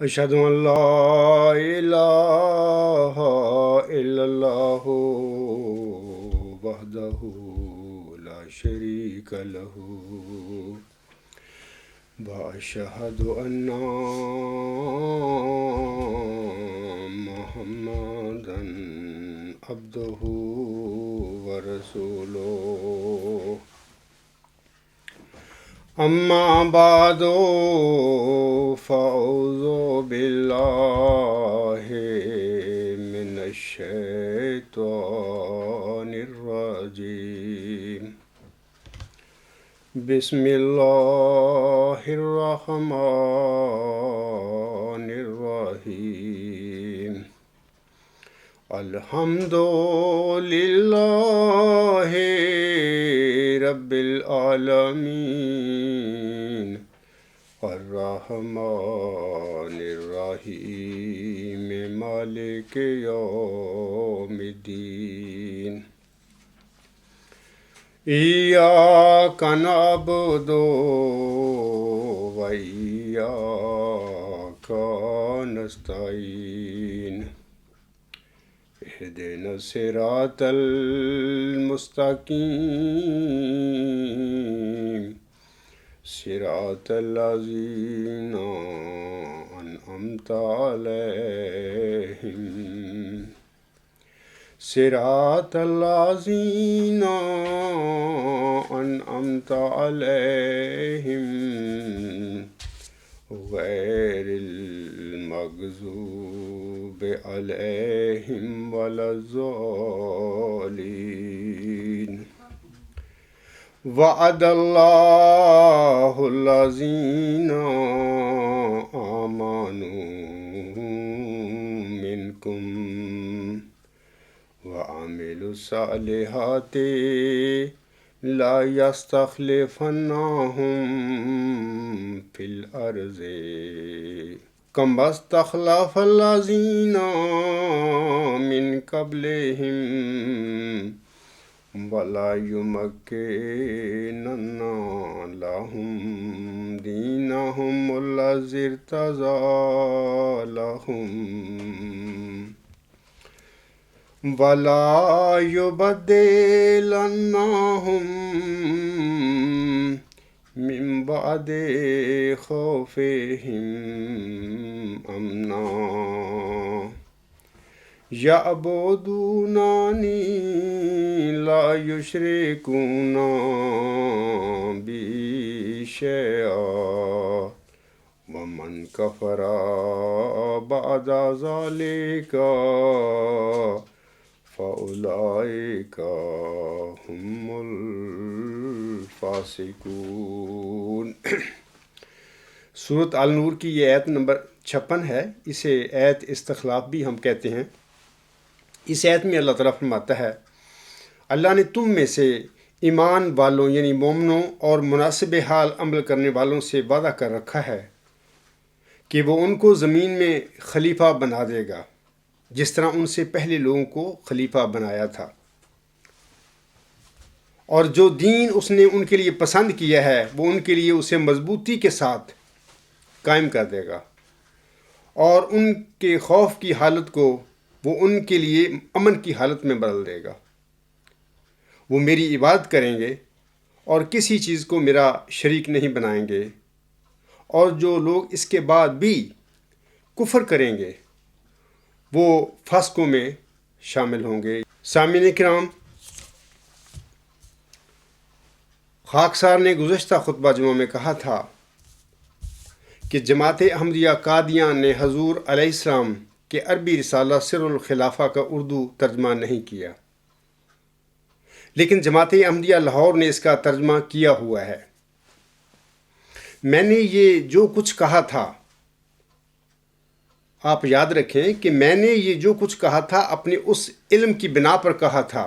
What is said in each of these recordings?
أشهد أن لا إله إلا الله وحده لا شريك له وأشهد أن محمدا عبده ورسوله أما بعد فأعوذ بالله من الشيطان الرجيم بسم الله الرحمن الرحيم الحمد لله رب العالمين الرحمن الرحيم مالك يوم الدين إياك نعبد وإياك نستعين اهدنا الصراط المستقيم صراط الذين أنعمت عليهم صراط الذين أنعمت عليهم غير المغضوب عليهم ولا الضالين وعد الله الذين آمنوا منكم وعملوا الصالحات لا يستخلفنهم في الأرض كما استخلف الذين من قبلهم ولا يمكنن لهم دينهم الذي ارتضى لهم ولا يبدلنهم من بعد خوفهم أمنا يعبدونني لا يشركون بي شيئا ومن كفر بعد ذلك فأولئك هم الفاسقون۔ سورۃ النور کی یہ آیت نمبر 56 ہے، اسے آیت استخلاف بھی ہم کہتے ہیں۔ اس آیت میں اللہ تعالیٰ فرماتا ہے اللہ نے تم میں سے ایمان والوں یعنی مومنوں اور مناسب حال عمل کرنے والوں سے وعدہ کر رکھا ہے کہ وہ ان کو زمین میں خلیفہ بنا دے گا جس طرح ان سے پہلے لوگوں کو خلیفہ بنایا تھا، اور جو دین اس نے ان کے لیے پسند کیا ہے وہ ان کے لیے اسے مضبوطی کے ساتھ قائم کر دے گا، اور ان کے خوف کی حالت کو وہ ان کے لیے امن کی حالت میں بدل دے گا۔ وہ میری عبادت کریں گے اور کسی چیز کو میرا شریک نہیں بنائیں گے، اور جو لوگ اس کے بعد بھی کفر کریں گے وہ فاسقوں میں شامل ہوں گے۔ سامعین کرام، خاکسار نے گزشتہ خطبہ جمعہ میں کہا تھا کہ جماعت احمدیہ قادیان نے حضور علیہ السلام کے عربی رسالہ سر الخلافہ کا اردو ترجمہ نہیں کیا، لیکن جماعت احمدیہ لاہور نے اس کا ترجمہ کیا ہوا ہے۔ میں نے یہ جو کچھ کہا تھا، آپ یاد رکھیں کہ میں نے یہ جو کچھ کہا تھا اپنے اس علم کی بنا پر کہا تھا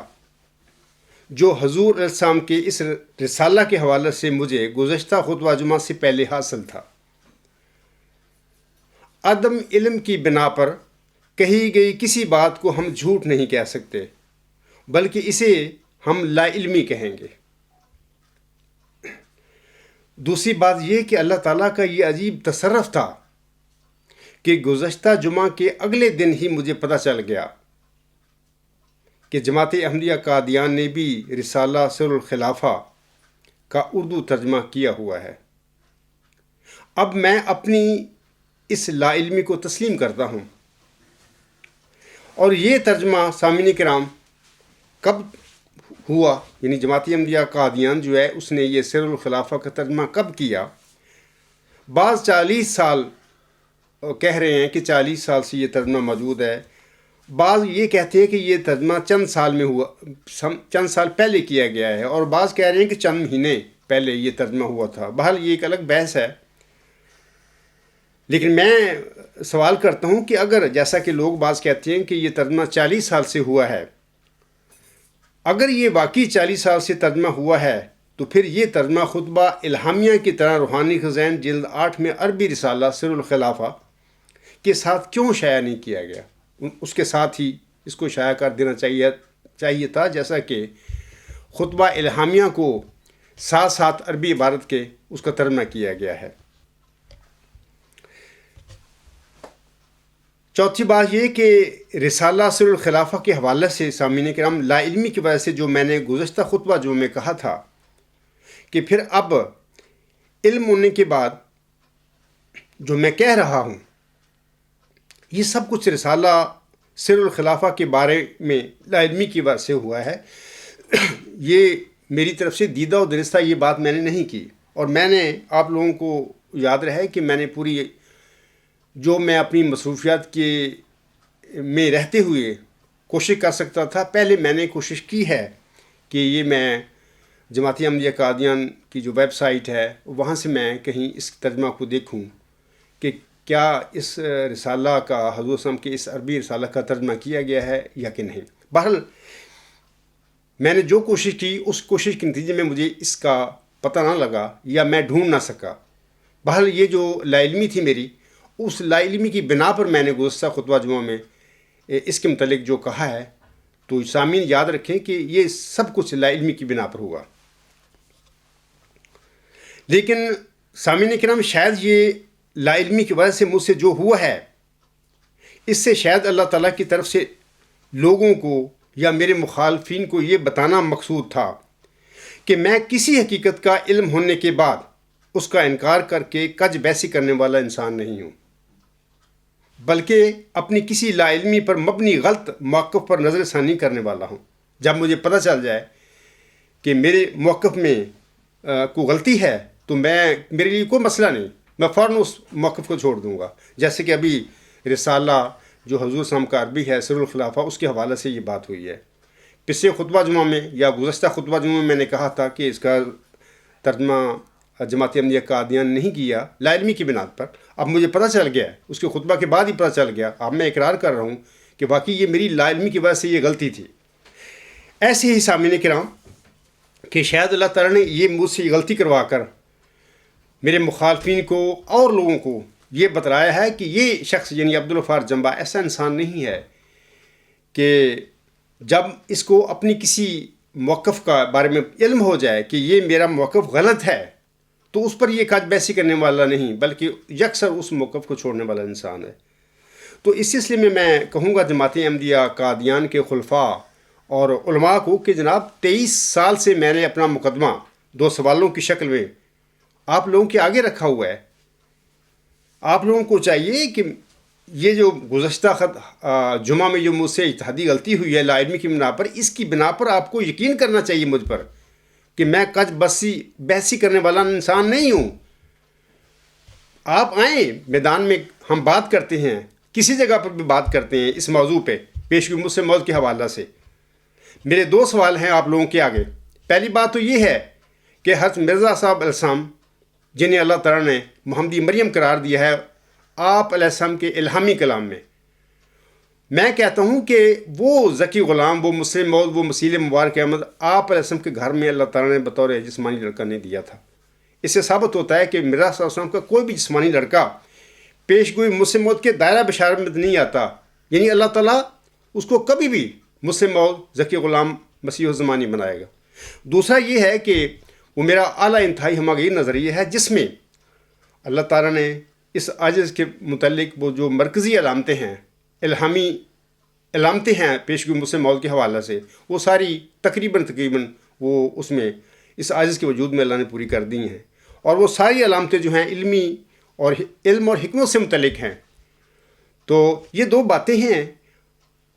جو حضور علیہ السلام کے اس رسالہ کے حوالے سے مجھے گزشتہ خطبہ جمعہ سے پہلے حاصل تھا۔ عدم علم کی بنا پر کہی گئی کسی بات کو ہم جھوٹ نہیں کہہ سکتے، بلکہ اسے ہم لا علمی کہیں گے۔ دوسری بات یہ کہ اللہ تعالیٰ کا یہ عجیب تصرف تھا کہ گزشتہ جمعہ کے اگلے دن ہی مجھے پتہ چل گیا کہ جماعت احمدیہ قادیان نے بھی رسالہ سر الخلافہ کا اردو ترجمہ کیا ہوا ہے۔ اب میں اپنی اس لا علمی کو تسلیم کرتا ہوں، اور یہ ترجمہ سامعین کرام کب ہوا، یعنی جماعت احمدیہ قادیان جو ہے اس نے یہ سر الخلافہ کا ترجمہ کب کیا؟ بعض 40 سال کہہ رہے ہیں کہ 40 سال سے یہ ترجمہ موجود ہے، بعض یہ کہتے ہیں کہ یہ ترجمہ چند سال میں ہوا، چند سال پہلے کیا گیا ہے، اور بعض کہہ رہے ہیں کہ چند مہینے پہلے یہ ترجمہ ہوا تھا۔ بہرحال یہ ایک الگ بحث ہے، لیکن میں سوال کرتا ہوں کہ اگر جیسا کہ لوگ بعض کہتے ہیں کہ یہ ترجمہ 40 سال سے ہوا ہے، اگر یہ واقعی 40 سال سے ترجمہ ہوا ہے تو پھر یہ ترجمہ خطبہ الہامیہ کی طرح روحانی خزائن جلد 8 میں عربی رسالہ سر الخلافہ کے ساتھ کیوں شائع نہیں کیا گیا؟ اس کے ساتھ ہی اس کو شائع کر دینا چاہیے تھا، جیسا کہ خطبہ الہامیہ کو ساتھ ساتھ عربی عبارت کے اس کا ترجمہ کیا گیا ہے۔ چوتھی بات یہ کہ رسالہ سر الخلافہ کے حوالے سے سامعین کرام لا علمی کی وجہ سے جو میں نے گزشتہ خطبہ جو میں کہا تھا کہ پھر اب علم ہونے کے بعد جو میں کہہ رہا ہوں یہ سب کچھ رسالہ سر الخلافہ کے بارے میں لا علمی کی وجہ سے ہوا ہے۔ یہ میری طرف سے دیدہ و درستہ یہ بات میں نے نہیں کی، اور میں نے آپ لوگوں کو یاد رہے کہ میں نے پوری جو میں اپنی مصروفیات کے میں رہتے ہوئے کوشش کر سکتا تھا، پہلے میں نے کوشش کی ہے کہ یہ میں جماعت احمدیہ قادیان کی جو ویب سائٹ ہے وہاں سے میں کہیں اس ترجمہ کو دیکھوں کہ کیا اس رسالہ کا حضور صلی اللہ علیہ وسلم کے اس عربی رسالہ کا ترجمہ کیا گیا ہے یا کہ نہیں۔ بہرحال میں نے جو کوشش کی اس کوشش کے نتیجے میں مجھے اس کا پتہ نہ لگا یا میں ڈھونڈ نہ سکا۔ بہرحال یہ جو لا علمی تھی میری، اس لا علمی کی بنا پر میں نے گزشتہ خطبہ جمعہ میں اس کے متعلق جو کہا ہے، تو سامعین یاد رکھیں کہ یہ سب کچھ لا علمی کی بنا پر ہوا۔ لیکن سامعین کرام شاید یہ لا علمی کی وجہ سے مجھ سے جو ہوا ہے، اس سے شاید اللہ تعالیٰ کی طرف سے لوگوں کو یا میرے مخالفین کو یہ بتانا مقصود تھا کہ میں کسی حقیقت کا علم ہونے کے بعد اس کا انکار کر کے کج بیسی کرنے والا انسان نہیں ہوں، بلکہ اپنی کسی لا علمی پر مبنی غلط موقف پر نظر ثانی کرنے والا ہوں۔ جب مجھے پتہ چل جائے کہ میرے موقف میں کوئی غلطی ہے تو میرے لیے کوئی مسئلہ نہیں، میں فوراً اس موقف کو چھوڑ دوں گا، جیسے کہ ابھی رسالہ جو حضور صلی اللہ علیہ وسلم کا عربی ہے سر الخلافہ، اس کے حوالے سے یہ بات ہوئی ہے۔ پچھلے خطبہ جمعہ میں یا گزشتہ خطبہ جمعہ میں نے کہا تھا کہ اس کا ترجمہ جماعت احمدیہ قادیان نہیں کیا لا علمی کی بنا پر۔ اب مجھے پتہ چل گیا، اس کے خطبہ کے بعد ہی پتہ چل گیا، اب میں اقرار کر رہا ہوں کہ واقعی یہ میری لا علمی کی وجہ سے یہ غلطی تھی۔ ایسے ہی سامعین کرام کہ شاید اللہ تعالیٰ نے یہ مجھ سے غلطی کروا کر میرے مخالفین کو اور لوگوں کو یہ بتلایا ہے کہ یہ شخص یعنی عبدالغفار جمبا ایسا انسان نہیں ہے کہ جب اس کو اپنی کسی موقف کا بارے میں علم ہو جائے کہ یہ میرا موقف غلط ہے تو اس پر یہ کج بیسی کرنے والا نہیں، بلکہ یکسر اس موقف کو چھوڑنے والا انسان ہے۔ تو اس سلسلے میں کہوں گا جماعت احمدیہ قادیان کے خلفاء اور علماء کو کہ جناب 23 سال سے میں نے اپنا مقدمہ 2 سوالوں کی شکل میں آپ لوگوں کے آگے رکھا ہوا ہے۔ آپ لوگوں کو چاہیے کہ یہ جو گزشتہ جمعہ میں جو مجھ سے اجتہادی غلطی ہوئی ہے لا علمی کی بنا پر، اس کی بنا پر آپ کو یقین کرنا چاہیے مجھ پر کہ میں کج بحثی کرنے والا انسان نہیں ہوں۔ آپ آئیں میدان میں، ہم بات کرتے ہیں، کسی جگہ پر بھی بات کرتے ہیں اس موضوع پہ، پیشگوئی مسلم موت کے حوالہ سے۔ میرے 2 سوال ہیں آپ لوگوں کے آگے۔ پہلی بات تو یہ ہے کہ حضرت مرزا صاحب علیہ السلام جنہیں اللہ تعالیٰ نے محمدی مریم قرار دیا ہے آپ علیہ السلام کے الہامی کلام میں کہتا ہوں کہ وہ ذکی غلام، وہ مسلم موعود، وہ مسیل مبارک احمد آپ علیہ السلام کے گھر میں اللہ تعالیٰ نے بطور جسمانی لڑکا نہیں دیا تھا۔ اس سے ثابت ہوتا ہے کہ مرزا صلی اللہ علیہ وسلم کا کوئی بھی جسمانی لڑکا پیشگوئی مسلم موعود کے دائرہ بشارت میں نہیں آتا، یعنی اللہ تعالیٰ اس کو کبھی بھی مسلم موعود ذکی غلام مسیح الزمانی بنائے گا۔ دوسرا یہ ہے کہ وہ میرا اعلیٰ انتہائی ہمہ گیر نظریہ ہے جس میں اللہ تعالیٰ نے اس عاجز کے متعلق وہ جو مرکزی علامتیں ہیں، الہامی علامتیں ہیں پیشگی مسلم موت کے حوالے سے، وہ ساری تقریباً وہ اس میں اس عاجز کے وجود میں اللہ نے پوری کر دی ہیں، اور وہ ساری علامتیں جو ہیں علم اور حکمت سے متعلق ہیں۔ تو یہ دو باتیں ہیں،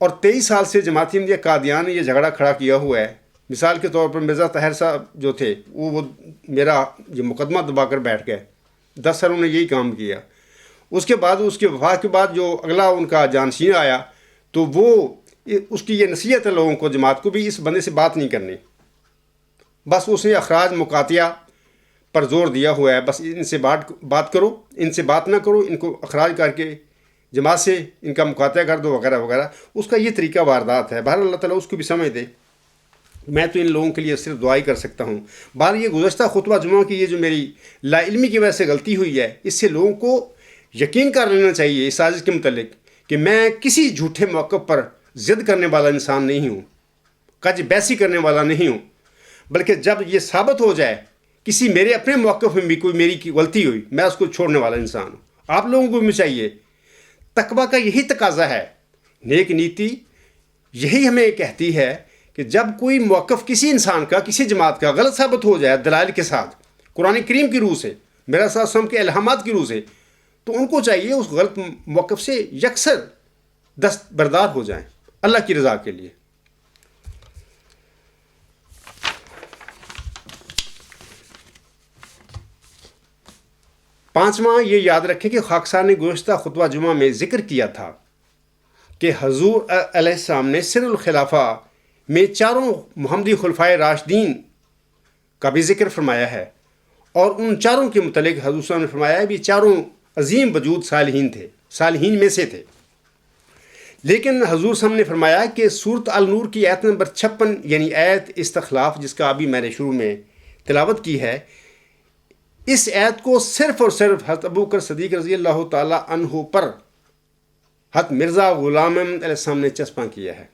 اور 23 سال سے جماعت احمدیہ قادیان نے یہ جھگڑا کھڑا کیا ہوا ہے۔ مثال کے طور پر مرزا طاہر صاحب جو تھے وہ میرا یہ مقدمہ دبا کر بیٹھ گئے، 10 سال انہوں نے یہی کام کیا۔ اس کے بعد اس کے وفات کے بعد جو اگلا ان کا جانشین آیا تو وہ اس کی یہ نصیحت ہے لوگوں کو، جماعت کو بھی، اس بندے سے بات نہیں کرنی، بس اس نے اخراج مقاطعہ پر زور دیا ہوا ہے، بس ان سے بات کرو، ان سے بات نہ کرو، ان کو اخراج کر کے جماعت سے ان کا مقاطعہ کر دو وغیرہ وغیرہ۔ اس کا یہ طریقہ واردات ہے۔ بہرحال اللہ تعالیٰ اس کو بھی سمجھ دے، میں تو ان لوگوں کے لیے صرف دعائی کر سکتا ہوں۔ بہرحال یہ گزشتہ خطبہ جمعہ کی یہ جو میری لا علمی کی وجہ سے غلطی ہوئی ہے، اس سے لوگوں کو یقین کر لینا چاہیے اس سازش کے متعلق کہ میں کسی جھوٹے موقف پر ضد کرنے والا انسان نہیں ہوں، کج بیسی کرنے والا نہیں ہوں، بلکہ جب یہ ثابت ہو جائے کسی میرے اپنے موقف میں بھی کوئی میری کی غلطی ہوئی، میں اس کو چھوڑنے والا انسان ہوں۔ آپ لوگوں کو بھی چاہیے، تقویٰ کا یہی تقاضا ہے، نیک نیتی یہی ہمیں کہتی ہے کہ جب کوئی موقف کسی انسان کا، کسی جماعت کا غلط ثابت ہو جائے دلائل کے ساتھ، قرآن کریم کی روح سے، میرا صلی اللہ علیہ وسلم کے الہامات کی روح سے، تو ان کو چاہیے اس غلط موقف سے یکسر دستبردار ہو جائیں اللہ کی رضا کے لیے۔ پانچواں، یہ یاد رکھیں کہ خاکسار نے گزشتہ خطبہ جمعہ میں ذکر کیا تھا کہ حضور علیہ السلام نے سر الخلافہ میں چاروں محمدی خلفائے راشدین کا بھی ذکر فرمایا ہے، اور ان چاروں کے متعلق حضور صلی اللہ علیہ وسلم نے فرمایا ہے بھی چاروں عظیم وجود صالحین تھے، صالحین میں سے تھے۔ لیکن حضور صلی اللہ علیہ وسلم نے فرمایا کہ سورۃ النور کی آیت نمبر 56 یعنی آیت استخلاف، جس کا ابھی میں نے شروع میں تلاوت کی ہے، اس آیت کو صرف اور صرف حضرت ابوبکر صدیق رضی اللہ تعالی عنہ پر حضرت مرزا غلام احمد علیہ السلام نے چسپاں کیا ہے۔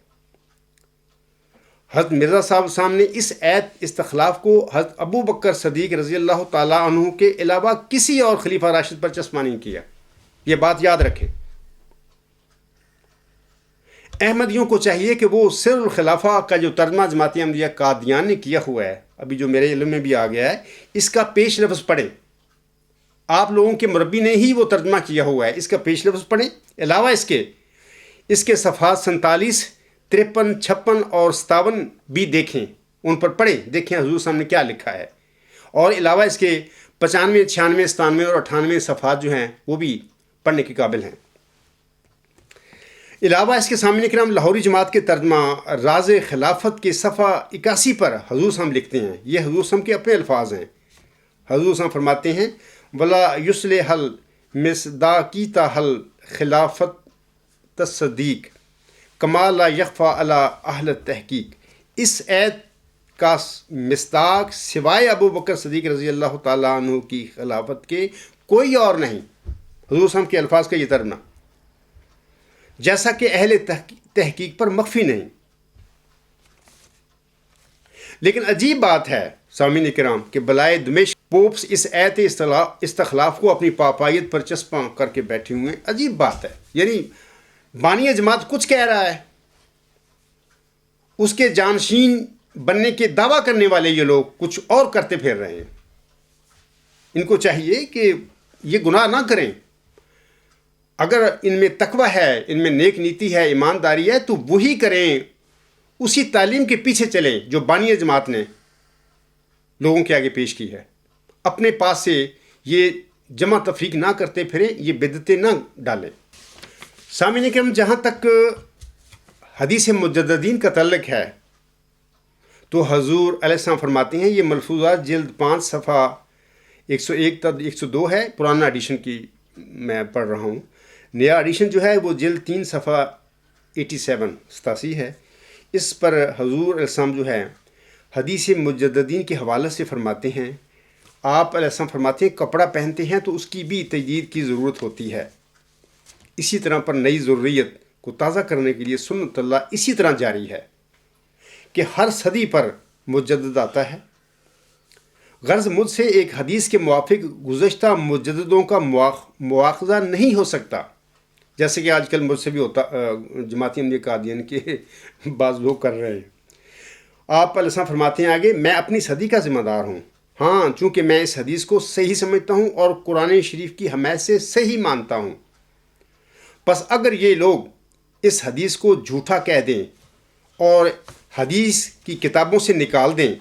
حضرت مرزا صاحب نے اس آیت استخلاف کو حضرت ابوبکر صدیق رضی اللہ تعالی عنہ کے علاوہ کسی اور خلیفہ راشد پر چسپاں نہیں کیا، یہ بات یاد رکھیں۔ احمدیوں کو چاہیے کہ وہ سر الخلافہ کا جو ترجمہ جماعت احمدیہ قادیان نے کیا ہوا ہے، ابھی جو میرے علم میں بھی آ گیا ہے، اس کا پیش لفظ پڑھیں۔ آپ لوگوں کے مربی نے ہی وہ ترجمہ کیا ہوا ہے، اس کا پیش لفظ پڑھیں۔ علاوہ اس کے صفحات 47، 53، 56 اور 57 بھی دیکھیں، ان پر پڑھیں، دیکھیں حضور صاحب نے کیا لکھا ہے۔ اور علاوہ اس کے 95، 96، 97 اور 98 صفحات جو ہیں وہ بھی پڑھنے کے قابل ہیں۔ علاوہ اس کے سامنے کرام لاہوری جماعت کے ترجمہ راز خلافت کے صفحہ 81 پر حضور صاحب لکھتے ہیں، یہ حضور صاحب کے اپنے الفاظ ہیں۔ حضور صاحب فرماتے ہیں ولا یصلح حل مصداقیت حل خلافت تصدیق کما لا یخفى علی اہل تحقیق۔ اس آیت کا مصداق سوائے ابو بکر صدیق رضی اللہ تعالیٰ عنہ کی خلافت کے کوئی اور نہیں۔ حضور صاحب کے الفاظ کا یہ ترجمہ، جیسا کہ اہل تحقیق پر مخفی نہیں۔ لیکن عجیب بات ہے سامعین کرام کہ بلائے دمشق پوپس اس آیت استخلاف کو اپنی پاپائیت پر چسپاں کر کے بیٹھے ہوئے ہیں۔ عجیب بات ہے، یعنی بانی جماعت کچھ کہہ رہا ہے، اس کے جانشین بننے کے دعویٰ کرنے والے یہ لوگ کچھ اور کرتے پھر رہے ہیں۔ ان کو چاہیے کہ یہ گناہ نہ کریں، اگر ان میں تقویٰ ہے، ان میں نیک نیتی ہے، ایمانداری ہے، تو وہی کریں، اسی تعلیم کے پیچھے چلیں جو بانی جماعت نے لوگوں کے آگے پیش کی ہے۔ اپنے پاس سے یہ جمع تفریق نہ کرتے پھریں، یہ بدعتیں نہ ڈالیں۔ سامعین کرام، جہاں تک حدیث مجددین کا تعلق ہے تو حضور علیہ السلام فرماتے ہیں، یہ ملفوظات جلد 5 صفحہ 101 تا 102 ہے، پرانا ایڈیشن کی میں پڑھ رہا ہوں۔ نیا ایڈیشن جو ہے وہ جلد 3 صفحہ 87 ہے۔ اس پر حضور علیہ السلام جو ہے حدیث مجددین کے حوالے سے فرماتے ہیں، آپ علیہ السلام فرماتے ہیں کپڑا پہنتے ہیں تو اس کی بھی تجدید کی ضرورت ہوتی ہے، اسی طرح پر نئی ضروریت کو تازہ کرنے کے لیے سنت اللہ اسی طرح جاری ہے کہ ہر صدی پر مجدد آتا ہے، غرض مجھ سے ایک حدیث کے موافق گزشتہ مجددوں کا مواخذہ نہیں ہو سکتا، جیسے کہ آج کل مجھ سے بھی ہوتا جماعتی احمدیہ قادیان کے بعض لوگ کر رہے ہیں۔ آپ علیہ السلام فرماتے ہیں آگے، میں اپنی صدی کا ذمہ دار ہوں، ہاں چونکہ میں اس حدیث کو صحیح سمجھتا ہوں اور قرآن شریف کی حمایت سے صحیح مانتا ہوں۔ پس اگر یہ لوگ اس حدیث کو جھوٹا کہہ دیں اور حدیث کی کتابوں سے نکال دیں،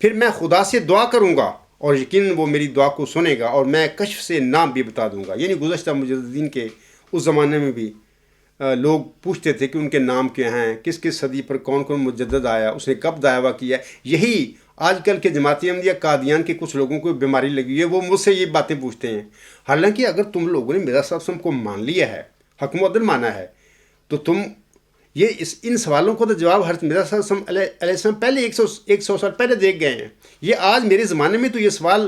پھر میں خدا سے دعا کروں گا اور یقیناً وہ میری دعا کو سنے گا، اور میں کشف سے نام بھی بتا دوں گا۔ یعنی گزشتہ مجددین کے اس زمانے میں بھی لوگ پوچھتے تھے کہ ان کے نام کیا ہیں، کس کس صدی پر کون کون مجدد آیا، اس نے کب دعویٰ کیا۔ یہی آج کل کے جماعتی احمدیہ قادیان کے کچھ لوگوں کو بیماری لگی ہے، وہ مجھ سے یہ باتیں پوچھتے ہیں۔ حالانکہ اگر تم لوگوں نے مرزا صاحب وسلم کو مان لیا ہے، حکم و عدل مانا ہے، تو تم ان سوالوں کو تو جواب حضرت مرزا صاحب علیہ السلام پہلے 100 سال پہلے دیکھ گئے ہیں۔ یہ آج میرے زمانے میں تو یہ سوال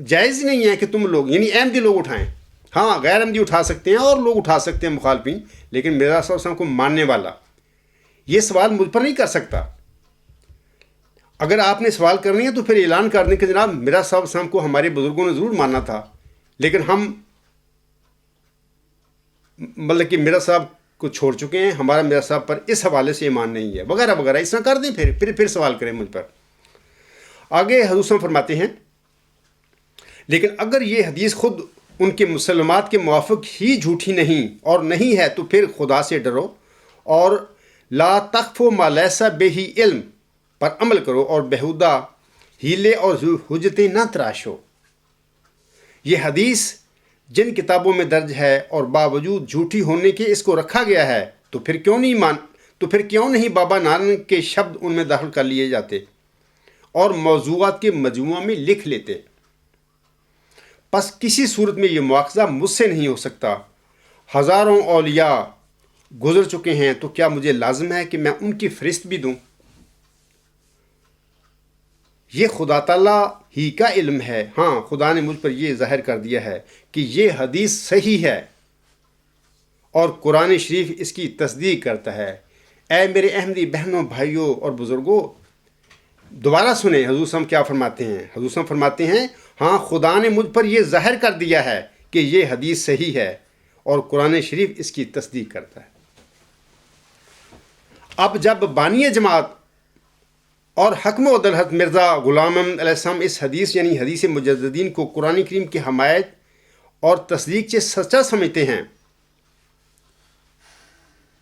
جائز ہی نہیں ہے کہ تم لوگ یعنی احمدی لوگ اٹھائیں۔ ہاں غیر احمدی اٹھا سکتے ہیں اور لوگ اٹھا سکتے ہیں مخالفین، لیکن مرزا صاحب وسلم کو ماننے والا یہ سوال مجھ پر نہیں کر سکتا۔ اگر آپ نے سوال کرنی ہے تو پھر اعلان کر دیں کہ جناب مرزا صاحب وسلم کو ہمارے بزرگوں نے ضرور ماننا تھا، لیکن ہم مطلب کہ مرزا صاحب کو چھوڑ چکے ہیں، ہمارا مرزا صاحب پر اس حوالے سے ایمان نہیں ہے، وغیرہ وغیرہ، اس طرح کر دیں، پھر سوال کریں مجھ پر۔ آگے حضور صلی اللہ علیہ وسلم فرماتے ہیں، لیکن اگر یہ حدیث خود ان کے مسلمات کے موافق ہی جھوٹی نہیں اور نہیں ہے تو پھر خدا سے ڈرو اور لا تخفوا ما لیس بہ علم پر عمل کرو اور بیہودہ ہیلے اور حجتیں نہ تراشو۔ یہ حدیث جن کتابوں میں درج ہے اور باوجود جھوٹی ہونے کے اس کو رکھا گیا ہے، تو پھر کیوں نہیں بابا نانک کے شبد ان میں داخل کر لیے جاتے اور موضوعات کے مجموعہ میں لکھ لیتے۔ پس کسی صورت میں یہ مواخذہ مجھ سے نہیں ہو سکتا۔ ہزاروں اولیاء گزر چکے ہیں، تو کیا مجھے لازم ہے کہ میں ان کی فہرست بھی دوں؟ یہ خدا تعالیٰ ہی کا علم ہے، ہاں خدا نے مجھ پر یہ ظاہر کر دیا ہے کہ یہ حدیث صحیح ہے اور قرآن شریف اس کی تصدیق کرتا ہے۔ اے میرے احمدی بہنوں، بھائیوں اور بزرگوں، دوبارہ سنیں حضور صلی اللہ علیہ وسلم کیا فرماتے ہیں۔ حضور صلی اللہ علیہ وسلم فرماتے ہیں، ہاں خدا نے مجھ پر یہ ظاہر کر دیا ہے کہ یہ حدیث صحیح ہے اور قرآن شریف اس کی تصدیق کرتا ہے۔ اب جب بانی جماعت اور حکم و عدل حضرت مرزا غلام احمد علیہ السلام اس حدیث یعنی حدیث مجددین کو قرآن کریم کی حمایت اور تصدیق سے سچا سمجھتے ہیں،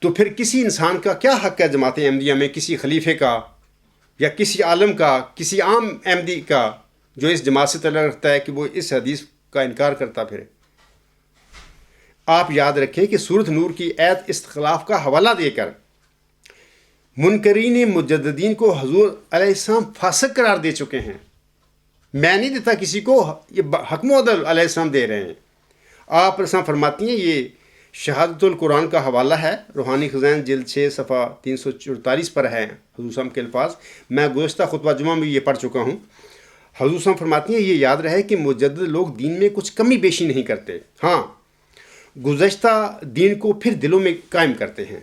تو پھر کسی انسان کا کیا حق ہے جماعت احمدیہ میں کسی خلیفے کا یا کسی عالم کا، کسی عام احمدی کا جو اس جماعت سے تعلق رکھتا ہے کہ وہ اس حدیث کا انکار کرتا پھرے؟ آپ یاد رکھیں کہ سورۃ نور کی آیت استخلاف کا حوالہ دے کر منکرین مجددین کو حضور علیہ السلام فاسق قرار دے چکے ہیں۔ میں نہیں دیتا کسی کو، یہ حکم و عدل علیہ السلام دے رہے ہیں۔ آپ علیہ السلام فرماتی ہیں، یہ شہادت القرآن کا حوالہ ہے، روحانی خزائن جلد 6 صفحہ 344 پر ہے حضور صاحب کے الفاظ۔ میں گزشتہ خطبہ جمعہ میں یہ پڑھ چکا ہوں۔ حضور صاحب فرماتی ہیں، یہ یاد رہے کہ مجدد لوگ دین میں کچھ کمی بیشی نہیں کرتے، ہاں گزشتہ دین کو پھر دلوں میں قائم کرتے ہیں۔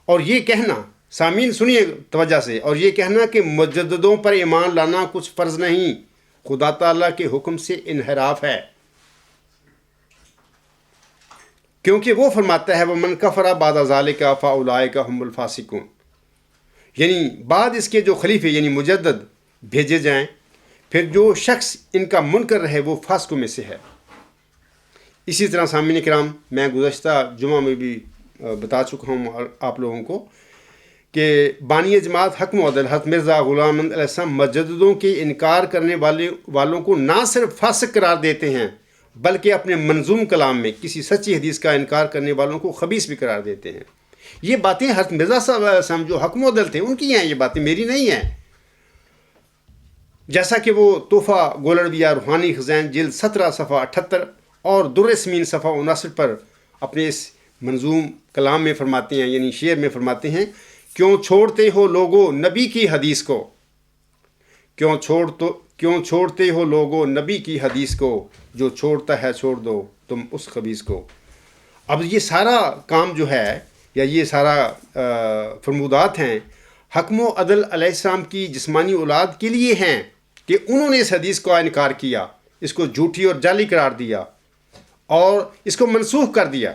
اور یہ کہنا، سامعین سنیے توجہ سے، اور یہ کہنا کہ مجددوں پر ایمان لانا کچھ فرض نہیں، خدا تعالیٰ کے حکم سے انحراف ہے، کیونکہ وہ فرماتا ہے وَمَنْ كَفَرَ بَعْدَ ذَلِكَ فَأُولَٰئِكَ هُمُ الْفَاسِقُونَ، یعنی بعد اس کے جو خلیفے یعنی مجدد بھیجے جائیں، پھر جو شخص ان کا منکر رہے وہ فاسقوں میں سے ہے۔ اسی طرح سامعین کرام، میں گزشتہ جمعہ میں بھی بتا چکا ہوں آپ لوگوں کو کہ بانی جماعت حکم و عدل حضرت مرزا غلام احمد علیہ السلام مجددوں کے انکار کرنے والوں کو نہ صرف فاسق قرار دیتے ہیں بلکہ اپنے منظوم کلام میں کسی سچی حدیث کا انکار کرنے والوں کو خبیث بھی قرار دیتے ہیں۔ یہ باتیں حضرت مرزا صاحب علیہ السلام جو حکم و عدل تھے ان کی ہیں، یہ باتیں میری نہیں ہیں۔ جیسا کہ وہ تحفہ گولڑویہ روحانی خزائن جلد 17 صفحہ 78 اور در سمین صفحہ 59 پر اپنے اس منظوم کلام میں فرماتے ہیں، یعنی شعر میں فرماتے ہیں، کیوں چھوڑتے ہو لوگو نبی کی حدیث کو، کیوں چھوڑتے ہو لوگو نبی کی حدیث کو، جو چھوڑتا ہے چھوڑ دو تم اس خبیث کو۔ اب یہ سارا کام جو ہے یا یہ سارا فرمودات ہیں حکم و عدل علیہ السلام کی جسمانی اولاد کے لیے ہیں، کہ انہوں نے اس حدیث کا انکار کیا، اس کو جھوٹی اور جعلی قرار دیا اور اس کو منسوخ کر دیا،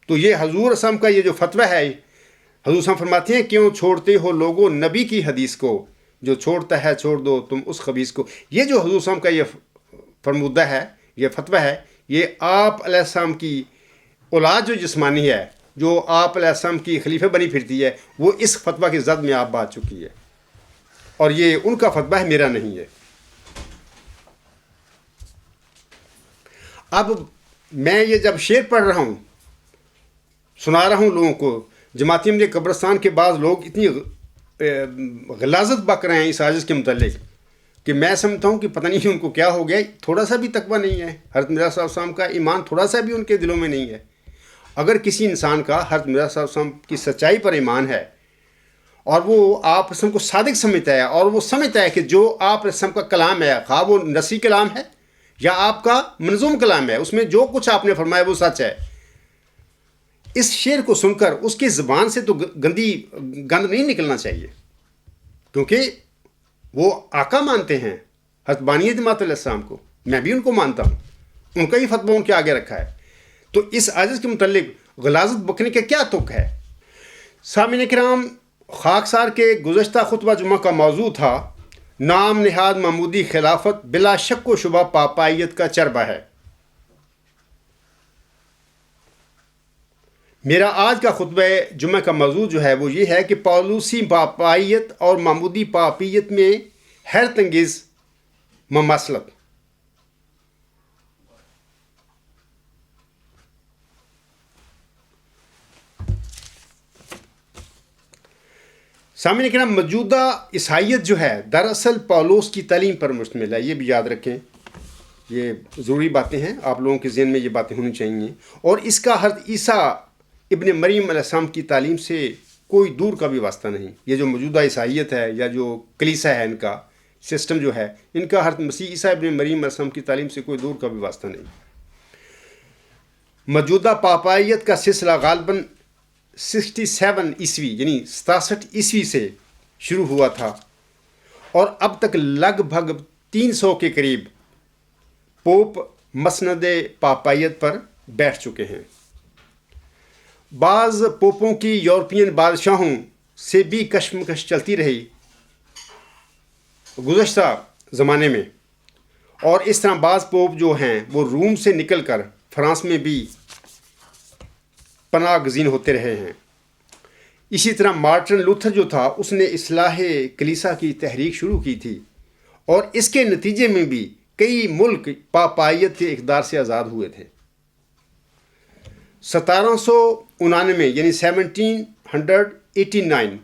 تو یہ حضور اسلام کا یہ جو فتویٰ ہے، حضور اسلام فرماتے ہیں کیوں چھوڑتے ہو لوگوں نبی کی حدیث کو، جو چھوڑتا ہے چھوڑ دو تم اس خبیث کو۔ یہ جو حضور اسلام کا یہ فرمودہ ہے، یہ فتویٰ ہے، یہ آپ علیہ السلام کی اولاد جو جسمانی ہے، جو آپ علیہ السلام کی خلیفہ بنی پھرتی ہے، وہ اس فتویٰ کی زد میں آپ بات چکی ہے، اور یہ ان کا فتویٰ ہے، میرا نہیں ہے۔ اب میں یہ جب شعر پڑھ رہا ہوں، سنا رہا ہوں لوگوں کو، جماعتی احمدیہ قبرستان کے بعض لوگ اتنی غلاظت بک رہے ہیں اس عاجز کے متعلق کہ میں سمجھتا ہوں کہ پتہ نہیں ان کو کیا ہو گیا، تھوڑا سا بھی تقویٰ نہیں ہے۔ حضرت مرزا صاحب السلام کا ایمان تھوڑا سا بھی ان کے دلوں میں نہیں ہے۔ اگر کسی انسان کا حضرت مرزا صاحب السلام کی سچائی پر ایمان ہے اور وہ آپ اسلام کو صادق سمجھتا ہے، اور وہ سمجھتا ہے کہ جو آپ اسلام کا کلام ہے، خواہ وہ نصی کلام ہے یا آپ کا منظوم کلام ہے، اس میں جو کچھ آپ نے فرمایا وہ سچ ہے، اس شعر کو سن کر اس کی زبان سے تو گند نہیں نکلنا چاہیے، کیونکہ وہ آقا مانتے ہیں حضرت بانی جماعت علیہ السلام کو، میں بھی ان کو مانتا ہوں، ان کا ہی فتویٰ ان کے آگے رکھا ہے، تو اس عاجز کے متعلق غلاظت بکنے کا کیا تک ہے؟ سامعین کرام، خاکسار کے گزشتہ خطبہ جمعہ کا موضوع تھا نام نہاد محمودی خلافت بلا شک و شبہ پاپائیت کا چربہ ہے۔ میرا آج کا خطبہ جمعہ کا موضوع جو ہے وہ یہ ہے کہ پالوسی پاپائیت اور محمودی پاپیت میں حیرت انگیز مماثلت۔ سامعین کرام، موجودہ عیسائیت جو ہے دراصل پالوس کی تعلیم پر مشتمل ہے، یہ بھی یاد رکھیں، یہ ضروری باتیں ہیں، آپ لوگوں کے ذہن میں یہ باتیں ہونی چاہیے، اور اس کا حضرت عیسیٰ ابن مریم علیہ السلام کی تعلیم سے کوئی دور کا بھی واسطہ نہیں۔ یہ جو موجودہ عیسائیت ہے یا جو کلیسا ہے، ان کا سسٹم جو ہے، ان کا حضرت مسیح عیسیٰ ابن مریم علیہ السلام کی تعلیم سے کوئی دور کا بھی واسطہ نہیں۔ موجودہ پاپائیت کا سلسلہ غالباً 67 عیسوی یعنی 67 عیسوی سے شروع ہوا تھا، اور اب تک لگ بھگ 300 کے قریب پوپ مسند پاپائیت پر بیٹھ چکے ہیں۔ بعض پوپوں کی یورپین بادشاہوں سے بھی کشمکش چلتی رہی گزشتہ زمانے میں، اور اس طرح بعض پوپ جو ہیں وہ روم سے نکل کر فرانس میں بھی پناہ گزین ہوتے رہے ہیں۔ اسی طرح مارٹن لوتھر جو تھا، اس نے اصلاح کلیسا کی تحریک شروع کی تھی، اور اس کے نتیجے میں بھی کئی ملک پاپائیت کے اقدار سے آزاد ہوئے تھے۔ 1799 یعنی 1789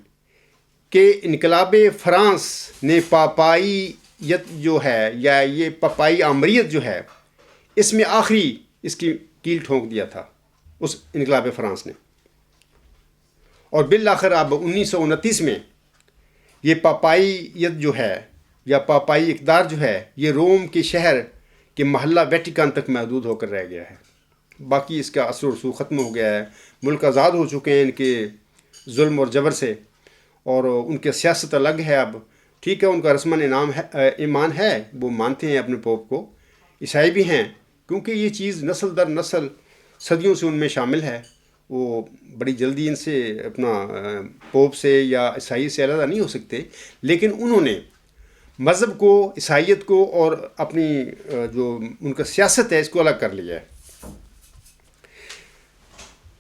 کے انقلاب فرانس نے پاپائیت جو ہے یا یہ پاپائی آمریت جو ہے، اس میں آخری اس کی کیل ٹھونک دیا تھا اس انقلاب فرانس نے، اور بالآخر اب 1929 میں یہ پاپائیت جو ہے یا پاپائی اقدار جو ہے، یہ روم کے شہر کے محلہ ویٹیکن تک محدود ہو کر رہ گیا ہے، باقی اس کا اثر و رسوخ ختم ہو گیا ہے۔ ملک آزاد ہو چکے ہیں ان کے ظلم اور جبر سے، اور ان کے سیاست الگ ہے اب، ٹھیک ہے، ان کا رسماً ایمان ہے، وہ مانتے ہیں اپنے پوپ کو، عیسائی بھی ہیں، کیونکہ یہ چیز نسل در نسل صدیوں سے ان میں شامل ہے، وہ بڑی جلدی ان سے اپنا پوپ سے یا عیسائی سے علیحدہ نہیں ہو سکتے، لیکن انہوں نے مذہب کو، عیسائیت کو اور اپنی جو ان کا سیاست ہے اس کو الگ کر لیا ہے۔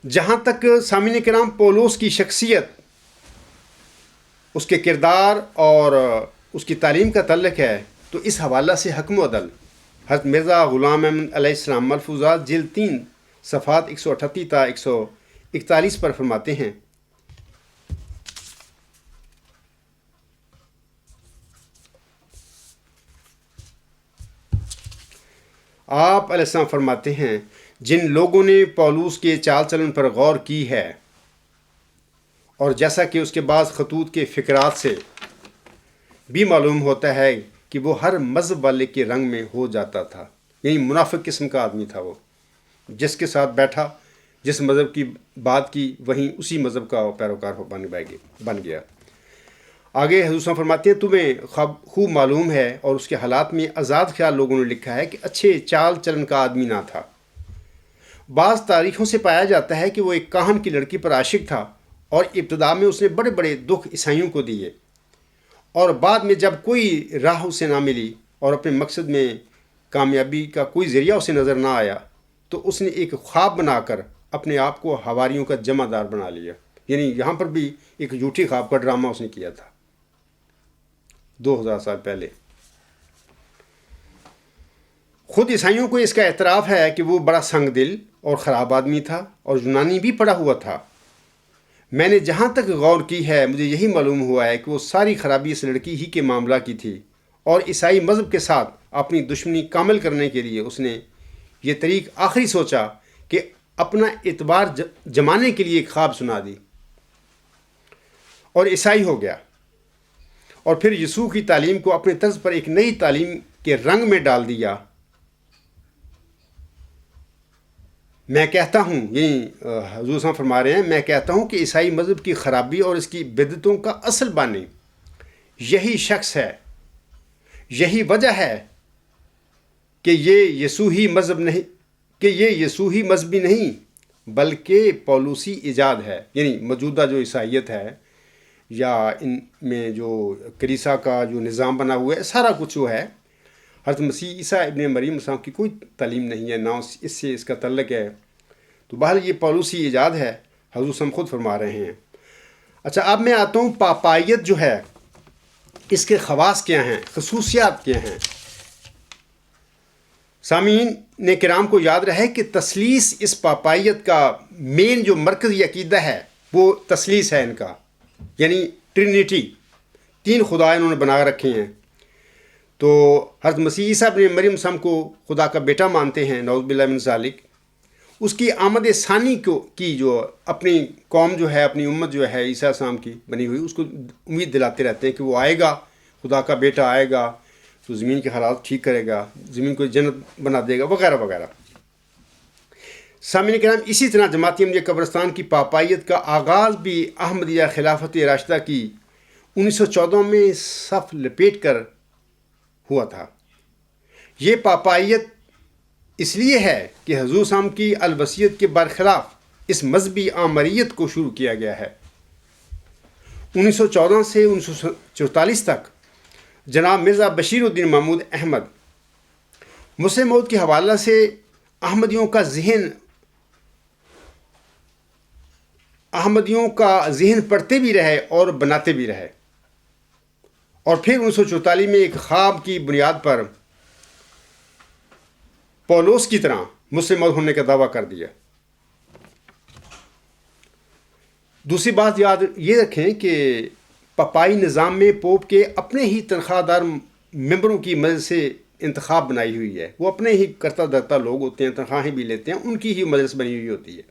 جہاں تک سامعین کرام پولس کی شخصیت، اس کے کردار اور اس کی تعلیم کا تعلق ہے، تو اس حوالہ سے حکم و عدل حضرت مرزا غلام احمد علیہ السلام ملفوظات جلد 3 صفحات 138 تا 141 پر فرماتے ہیں، آپ علیہ السلام فرماتے ہیں، جن لوگوں نے پولس کے چال چلن پر غور کی ہے، اور جیسا کہ اس کے بعض خطوط کے فقرات سے بھی معلوم ہوتا ہے کہ وہ ہر مذہب والے کے رنگ میں ہو جاتا تھا، یعنی منافق قسم کا آدمی تھا، وہ جس کے ساتھ بیٹھا، جس مذہب کی بات کی، وہیں اسی مذہب کا پیروکار بن گیا۔ آگے حضور صلی اللہ علیہ وسلم فرماتے ہیں تمہیں خوب معلوم ہے اور اس کے حالات میں آزاد خیال لوگوں نے لکھا ہے کہ اچھے چال چلن کا آدمی نہ تھا۔ بعض تاریخوں سے پایا جاتا ہے کہ وہ ایک کاہن کی لڑکی پر عاشق تھا اور ابتدا میں اس نے بڑے بڑے دکھ عیسائیوں کو دیے، اور بعد میں جب کوئی راہ اسے نہ ملی اور اپنے مقصد میں کامیابی کا کوئی ذریعہ اسے نظر نہ آیا تو اس نے ایک خواب بنا کر اپنے آپ کو حواریوں کا جمع دار بنا لیا۔ یعنی یہاں پر بھی ایک جھوٹی خواب کا ڈرامہ اس نے کیا تھا 2000 سال پہلے۔ خود عیسائیوں کو اس کا اعتراف ہے کہ وہ بڑا سنگ دل اور خراب آدمی تھا اور یونانی بھی پڑھا ہوا تھا۔ میں نے جہاں تک غور کی ہے مجھے یہی معلوم ہوا ہے کہ وہ ساری خرابی اس لڑکی ہی کے معاملہ کی تھی، اور عیسائی مذہب کے ساتھ اپنی دشمنی کامل کرنے کے لیے اس نے یہ طریق آخری سوچا کہ اپنا اعتبار جمانے کے لیے ایک خواب سنا دی اور عیسائی ہو گیا، اور پھر یسوع کی تعلیم کو اپنے طرز پر ایک نئی تعلیم کے رنگ میں ڈال دیا۔ میں کہتا ہوں، یعنی حضور صاحب فرما رہے ہیں، میں کہتا ہوں کہ عیسائی مذہب کی خرابی اور اس کی بدعتوں کا اصل بانی یہی شخص ہے۔ یہی وجہ ہے کہ یہ یسوعی مذہبی نہیں بلکہ پولوسی ایجاد ہے۔ یعنی موجودہ جو عیسائیت ہے یا ان میں جو کلیسا کا جو نظام بنا ہوا ہے، سارا کچھ جو ہے حضرت مسیح عیسیٰ ابن مریم السلام کی کوئی تعلیم نہیں ہے، نہ اس سے اس کا تعلق ہے۔ تو بہرحال یہ پولوسی ایجاد ہے، حضور صلی خود فرما رہے ہیں۔ اچھا، اب میں آتا ہوں پاپائیت جو ہے اس کے خواص کیا ہیں، خصوصیات کیا ہیں۔ سامعین نے کرام کو یاد رہے کہ تثلیث اس پاپائیت کا مین جو مرکزی عقیدہ ہے وہ تثلیث ہے ان کا، یعنی ٹرینیٹی، 3 خدا انہوں نے بنا رکھے ہیں۔ تو حضرت مسیح عیسیٰ ابن مریم السلام کو خدا کا بیٹا مانتے ہیں، نعوذ باللہ من ذالک۔ اس کی آمد ثانی کی جو اپنی قوم جو ہے، اپنی امت جو ہے عیسیٰ السلام کی بنی ہوئی، اس کو امید دلاتے رہتے ہیں کہ وہ آئے گا، خدا کا بیٹا آئے گا تو زمین کے حالات ٹھیک کرے گا، زمین کو جنت بنا دے گا، وغیرہ وغیرہ۔ سامعین کرام، اسی طرح جماعت احمدیہ قبرستان کی پاپائیت کا آغاز بھی احمدیہ خلافت راشدہ کی 1914 میں صف لپیٹ کر ہوا تھا۔ یہ پاپائیت اس لیے ہے کہ حضور صلی اللہ علیہ وسلم کی الوصیت کے برخلاف اس مذہبی آمریت کو شروع کیا گیا ہے۔ 1914 سے 1944 تک جناب مرزا بشیر الدین محمود احمد مسلم موت کے حوالہ سے احمدیوں کا ذہن پڑھتے بھی رہے اور بناتے بھی رہے، اور پھر 1944 میں ایک خواب کی بنیاد پر پولوس کی طرح مسلم موت ہونے کا دعویٰ کر دیا۔ دوسری بات یاد یہ رکھیں کہ پپائی نظام میں پوپ کے اپنے ہی تنخواہ دار ممبروں کی مجلس سے انتخاب بنائی ہوئی ہے۔ وہ اپنے ہی کرتا دھرتا لوگ ہوتے ہیں، تنخواہیں بھی لیتے ہیں، ان کی ہی مجلس بنی ہوئی ہوتی ہے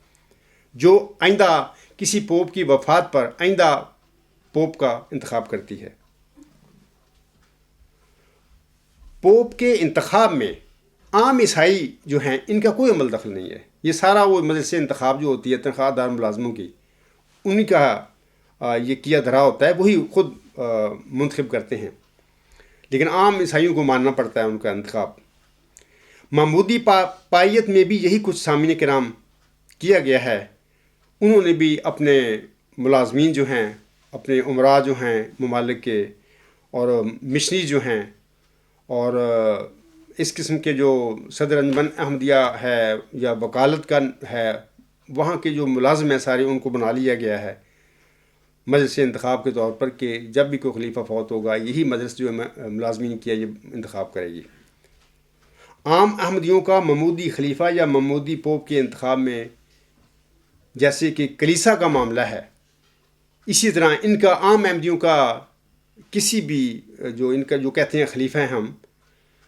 جو آئندہ کسی پوپ کی وفات پر آئندہ پوپ کا انتخاب کرتی ہے۔ پوپ کے انتخاب میں عام عیسائی جو ہیں ان کا کوئی عمل دخل نہیں ہے۔ یہ سارا وہ مجلس انتخاب جو ہوتی ہے تنخواہ دار ملازموں کی، انہی کا یہ کیا دھرا ہوتا ہے، وہی خود منتخب کرتے ہیں، لیکن عام عیسائیوں کو ماننا پڑتا ہے ان کا انتخاب۔ محمودی پائیت میں بھی یہی کچھ سامعین کرام کیا گیا ہے۔ انہوں نے بھی اپنے ملازمین جو ہیں، اپنے امراء جو ہیں ممالک کے، اور مشنری جو ہیں، اور اس قسم کے جو صدر انجمن احمدیہ ہے یا وکالت کا ہے، وہاں کے جو ملازم ہیں سارے، ان کو بنا لیا گیا ہے مجلس انتخاب کے طور پر کہ جب بھی کوئی خلیفہ فوت ہوگا یہی مجلس جو ملازمین کیا یہ انتخاب کرے گی۔ عام احمدیوں کا محمودی خلیفہ یا محمودی پوپ کے انتخاب میں جیسے کہ کلیسا کا معاملہ ہے، اسی طرح ان کا عام احمدیوں کا کسی بھی ان کا جو کہتے ہیں خلیفہ ہیں ہم،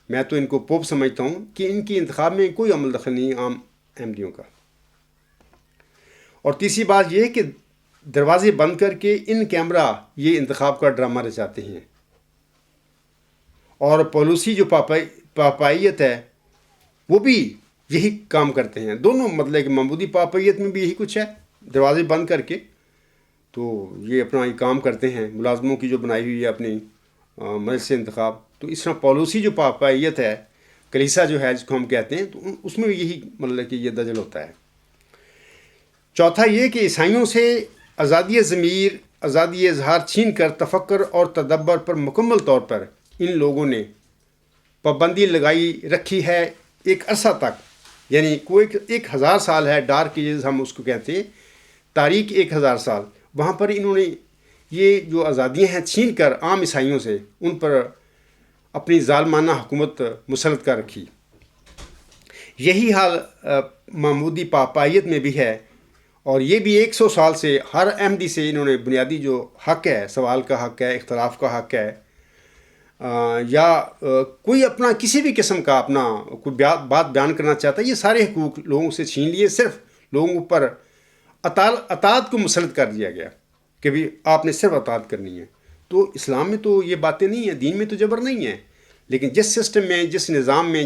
میں تو ان کو پوپ سمجھتا ہوں کہ ان کی انتخاب میں کوئی عمل دخل نہیں عام احمدیوں کا۔ اور تیسری بات یہ کہ دروازے بند کر کے ان کیمرہ یہ انتخاب کا ڈرامہ رچاتے ہیں، اور پولوسی جو پاپائیت ہے وہ بھی یہی کام کرتے ہیں۔ دونوں مطلب کہ محمودی پاپائیت میں بھی یہی کچھ ہے، دروازے بند کر کے تو یہ اپنا یہ کام کرتے ہیں، ملازموں کی جو بنائی ہوئی ہے اپنی مجلس انتخاب. تو اس طرح پالیسی جو پاپائیت ہے، کلیسا جو ہے جس کو ہم کہتے ہیں، تو اس میں بھی یہی مطلب کہ یہ دجل ہوتا ہے. چوتھا یہ کہ عیسائیوں سے آزادی ضمیر، آزادی اظہار چھین کر تفکر اور تدبر پر مکمل طور پر ان لوگوں نے پابندی لگائی رکھی ہے ایک عرصہ تک. یعنی کوئی 1000 سال ہے، ڈارک ایجز ہم اس کو کہتے ہیں، تاریخ 1000 سال. وہاں پر انہوں نے یہ جو آزادیاں ہیں چھین کر عام عیسائیوں سے ان پر اپنی ظالمانہ حکومت مسلط کر رکھی. یہی حال محمودی پاپائیت میں بھی ہے، اور یہ بھی 100 سال سے ہر احمدی سے انہوں نے بنیادی جو حق ہے، سوال کا حق ہے، اختلاف کا حق ہے، یا کوئی اپنا کسی بھی قسم کا اپنا کوئی بات بیان کرنا چاہتا ہے، یہ سارے حقوق لوگوں سے چھین لیے. صرف لوگوں پر اطاعت کو مسلط کر دیا گیا کہ بھی آپ نے صرف اطاعت کرنی ہے. تو اسلام میں تو یہ باتیں نہیں ہیں، دین میں تو جبر نہیں ہے، لیکن جس سسٹم میں، جس نظام میں،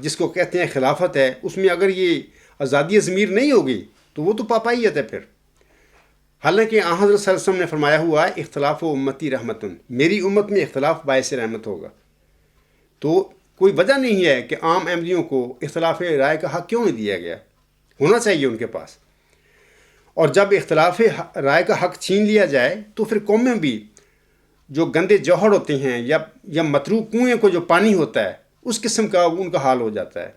جس کو کہتے ہیں خلافت ہے، اس میں اگر یہ آزادی ضمیر نہیں ہوگی تو وہ تو پاپائیت ہے پھر. حالانکہ حضرت صلی اللہ علیہ وسلم نے فرمایا ہوا ہے اختلاف و امتی رحمتن، میری امت میں اختلاف باعث رحمت ہوگا. تو کوئی وجہ نہیں ہے کہ عام احمدیوں کو اختلاف رائے کا حق کیوں نہیں دیا گیا، ہونا چاہیے ان کے پاس. اور جب اختلاف رائے کا حق چھین لیا جائے تو پھر قومیں بھی جو گندے جوہر ہوتے ہیں یا متروک کنویں کو جو پانی ہوتا ہے اس قسم کا ان کا حال ہو جاتا ہے.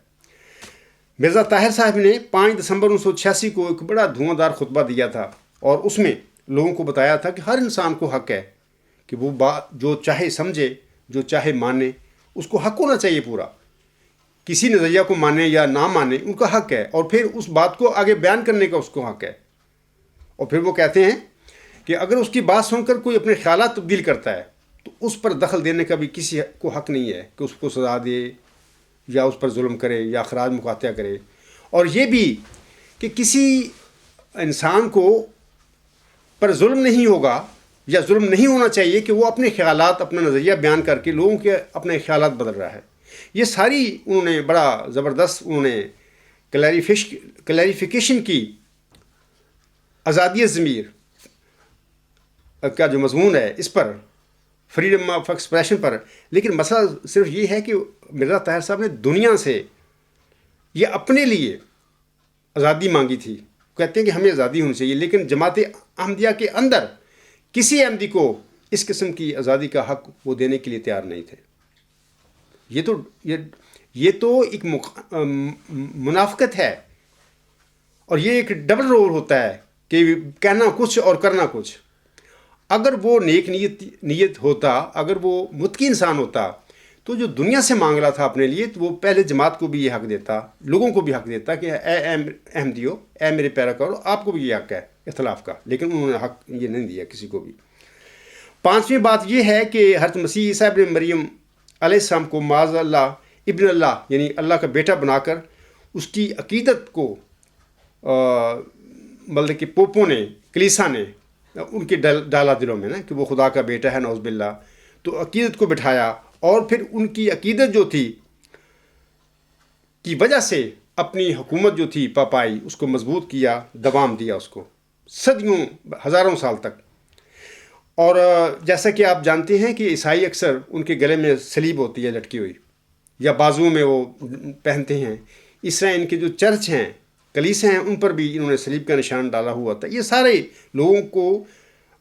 مرزا طاہر صاحب نے 5 دسمبر 1986 کو ایک بڑا دھواں دار خطبہ دیا تھا، اور اس میں لوگوں کو بتایا تھا کہ ہر انسان کو حق ہے کہ وہ بات جو چاہے سمجھے، جو چاہے مانے، اس کو حق ہونا چاہیے پورا. کسی نظریہ کو مانے یا نہ مانے ان کا حق ہے، اور پھر اس بات کو آگے بیان کرنے کا اس کو حق ہے. اور پھر وہ کہتے ہیں کہ اگر اس کی بات سن کر کوئی اپنے خیالات تبدیل کرتا ہے تو اس پر دخل دینے کا بھی کسی کو حق نہیں ہے کہ اس کو سزا دے یا اس پر ظلم کرے یا اخراج مقاطعہ کرے. اور یہ بھی کہ کسی انسان کو پر ظلم نہیں ہوگا یا ظلم نہیں ہونا چاہیے کہ وہ اپنے خیالات، اپنا نظریہ بیان کر کے لوگوں کے اپنے خیالات بدل رہا ہے. یہ ساری انہوں نے بڑا زبردست انہوں نے کلیریفیکیشن کی آزادی ضمیر کا جو مضمون ہے اس پر، فریڈم آف ایکسپریشن پر. لیکن مسئلہ صرف یہ ہے کہ مرزا طاہر صاحب نے دنیا سے یہ اپنے لیے آزادی مانگی تھی، کہتے ہیں کہ ہمیں آزادی ہونی چاہیے، لیکن جماعت احمدیہ کے اندر کسی احمدی کو اس قسم کی آزادی کا حق وہ دینے کے لیے تیار نہیں تھے. یہ تو ایک منافقت ہے، اور یہ ایک ڈبل رول ہوتا ہے کہ کہنا کچھ اور کرنا کچھ. اگر وہ نیک نیت ہوتا، اگر وہ متقی انسان ہوتا تو جو دنیا سے مانگ رہا تھا اپنے لیے، تو وہ پہلے جماعت کو بھی یہ حق دیتا، لوگوں کو بھی حق دیتا کہ اے احمدیو، اے میرے پیروکارو، آپ کو بھی یہ حق ہے اختلاف کا. لیکن انہوں نے حق یہ نہیں دیا کسی کو بھی. 5ویں بات یہ ہے کہ حضرت مسیح عیسیٰ ابن مریم علیہ السلام کو معاذ اللہ ابن اللہ، یعنی اللہ کا بیٹا بنا کر اس کی عقیدت کو مطلب کہ پوپوں نے، کلیسا نے ان کے ڈالا دلوں میں نا کہ وہ خدا کا بیٹا ہے، نعوذ باللہ. تو عقیدت کو بٹھایا، اور پھر ان کی عقیدت جو تھی کی وجہ سے اپنی حکومت جو تھی پاپائی اس کو مضبوط کیا، دوام دیا اس کو صدیوں، ہزاروں سال تک. اور جیسا کہ آپ جانتے ہیں کہ عیسائی اکثر ان کے گلے میں صلیب ہوتی ہے لٹکی ہوئی، یا بازوؤں میں وہ پہنتے ہیں. اس طرح ان کے جو چرچ ہیں، کلیسے ہیں، ان پر بھی انہوں نے صلیب کا نشان ڈالا ہوا تھا. یہ سارے لوگوں کو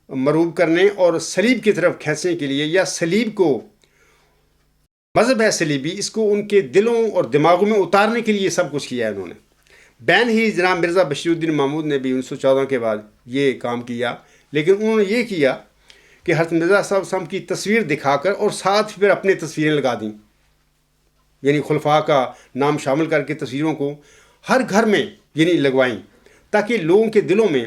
مروب کرنے اور صلیب کی طرف کھینچنے کے لیے، یا صلیب کو، مذہب ہے صلیبی، اس کو ان کے دلوں اور دماغوں میں اتارنے کے لیے سب کچھ کیا ہے انہوں نے. بین ہی جناب مرزا بشیر الدین محمود نے بھی 1914 کے بعد یہ کام کیا، لیکن انہوں نے یہ کیا کہ حضرت مرزا صاحب کی تصویر دکھا کر اور ساتھ پھر اپنی تصویریں لگا دیں، یعنی خلفاء کا نام شامل کر کے تصویروں کو ہر گھر میں یعنی لگوائیں، تاکہ لوگوں کے دلوں میں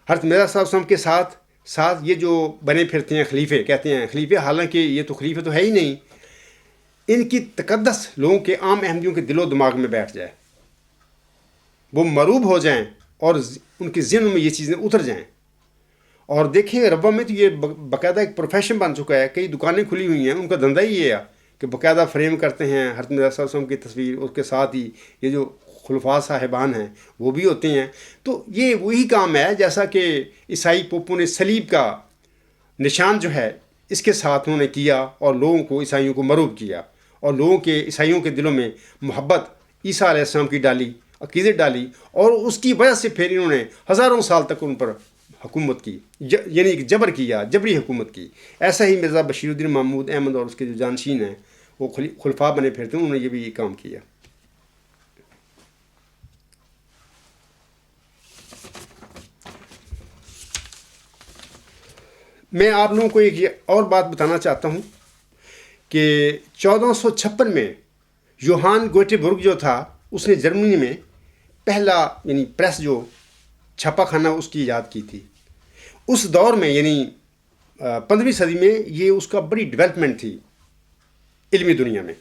حضرت مرزا صاحب کے ساتھ یہ جو بنے پھرتے ہیں خلیفے، کہتے ہیں خلیفے، حالانکہ یہ تو خلیفے تو ہے ہی نہیں، ان کی تقدس لوگوں کے، عام احمدیوں کے دل و دماغ میں بیٹھ جائے، وہ مروب ہو جائیں اور ان کے ذہن میں یہ چیزیں اتر جائیں. اور دیکھیں ربا میں تو یہ باقاعدہ ایک پروفیشن بن چکا ہے، کئی دکانیں کھلی ہوئی ہیں، ان کا دھندا ہی یہ ہے کہ باقاعدہ فریم کرتے ہیں حضرت مرزا صاحب کی تصویر، اس کے ساتھ ہی یہ جو خلفاء صاحبان ہیں وہ بھی ہوتے ہیں. تو یہ وہی کام ہے جیسا کہ عیسائی پوپوں نے صلیب کا نشان جو ہے اس کے ساتھ انہوں نے کیا اور لوگوں کو عیسائیوں کو مرعوب کیا اور لوگوں کے عیسائیوں کے دلوں میں محبت عیسیٰ علیہ السلام کی ڈالی، عقیدت ڈالی، اور اس کی وجہ سے پھر انہوں نے ہزاروں سال تک ان پر حکومت کی، یعنی کہ جبر کیا، جبری حکومت کی. ایسا ہی مرزا بشیر الدین محمود احمد اور اس کے جو جانشین ہیں وہ خلفاء بنے پھرتے ہیں، انہوں نے یہ بھی کام کیا. میں آپ لوگوں کو ایک اور بات بتانا چاہتا ہوں کہ 1456 میں یوہان گوٹے برگ جو تھا اس نے جرمنی میں پہلا یعنی پریس جو چھاپا خانہ اس کی ایجاد کی تھی. اس دور میں یعنی 15ویں صدی میں یہ اس کا بڑی ڈیولپمنٹ تھی علمی دنیا میں.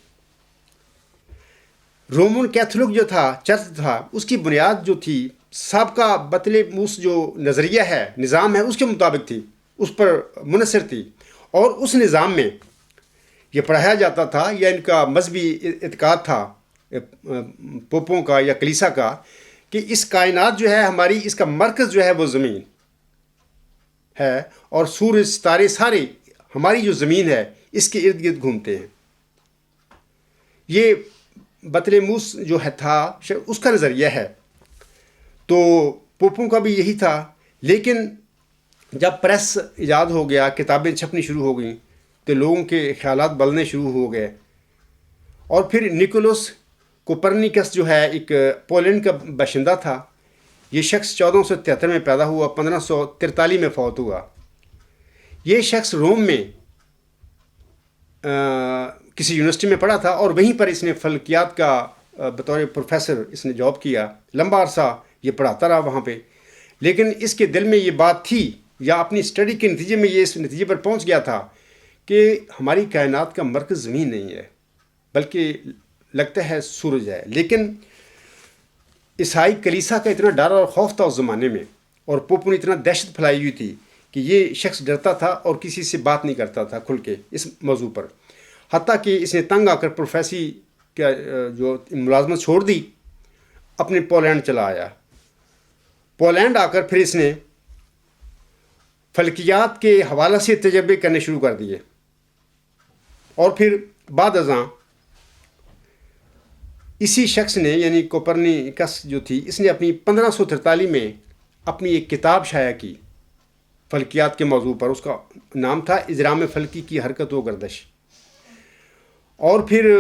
رومن کیتھولک جو تھا چرچ تھا اس کی بنیاد جو تھی سابقہ بطلیموس جو نظریہ ہے، نظام ہے، اس کے مطابق تھی، اس پر منحصر تھی. اور اس نظام میں یہ پڑھایا جاتا تھا یا ان کا مذہبی اعتقاد تھا پوپوں کا یا کلیسا کا کہ اس کائنات جو ہے ہماری، اس کا مرکز جو ہے وہ زمین ہے اور سورج ستارے سارے ہماری جو زمین ہے اس کے ارد گرد گھومتے ہیں. یہ بطلیموس جو ہے تھا اس کا نظریہ ہے. تو پوپوں کا بھی یہی تھا. لیکن جب پریس ایجاد ہو گیا، کتابیں چھپنی شروع ہو گئیں تو لوگوں کے خیالات بدلنے شروع ہو گئے. اور پھر نیکولس کوپرنیکس جو ہے ایک پولینڈ کا باشندہ تھا. یہ شخص 1473 میں پیدا ہوا، 1543 میں فوت ہوا. یہ شخص روم میں کسی یونیورسٹی میں پڑھا تھا اور وہیں پر اس نے فلکیات کا بطور پروفیسر اس نے جاب کیا. لمبا عرصہ یہ پڑھاتا رہا وہاں پہ. لیکن اس کے دل میں یہ بات تھی یا اپنی اسٹڈی کے نتیجے میں یہ اس نتیجے پر پہنچ گیا تھا کہ ہماری کائنات کا مرکز زمین نہیں ہے بلکہ لگتا ہے سورج ہے. لیکن عیسائی کلیسا کا اتنا ڈر اور خوف تھا اس زمانے میں، اور پوپ نے اتنا دہشت پھیلائی ہوئی تھی کہ یہ شخص ڈرتا تھا اور کسی سے بات نہیں کرتا تھا کھل کے اس موضوع پر. حتیٰ کہ اس نے تنگ آ کر پروفیسی کا جو ملازمت چھوڑ دی، اپنے پولینڈ چلا آیا. پولینڈ آ کر پھر اس نے فلکیات کے حوالے سے تجربے کرنے شروع کر دیے. اور پھر بعد ازاں اسی شخص نے یعنی کوپرنیکس جو تھی، اس نے اپنی 1543 میں اپنی ایک کتاب شائع کی فلکیات کے موضوع پر. اس کا نام تھا اجرام فلکی کی حرکت و گردش. اور پھر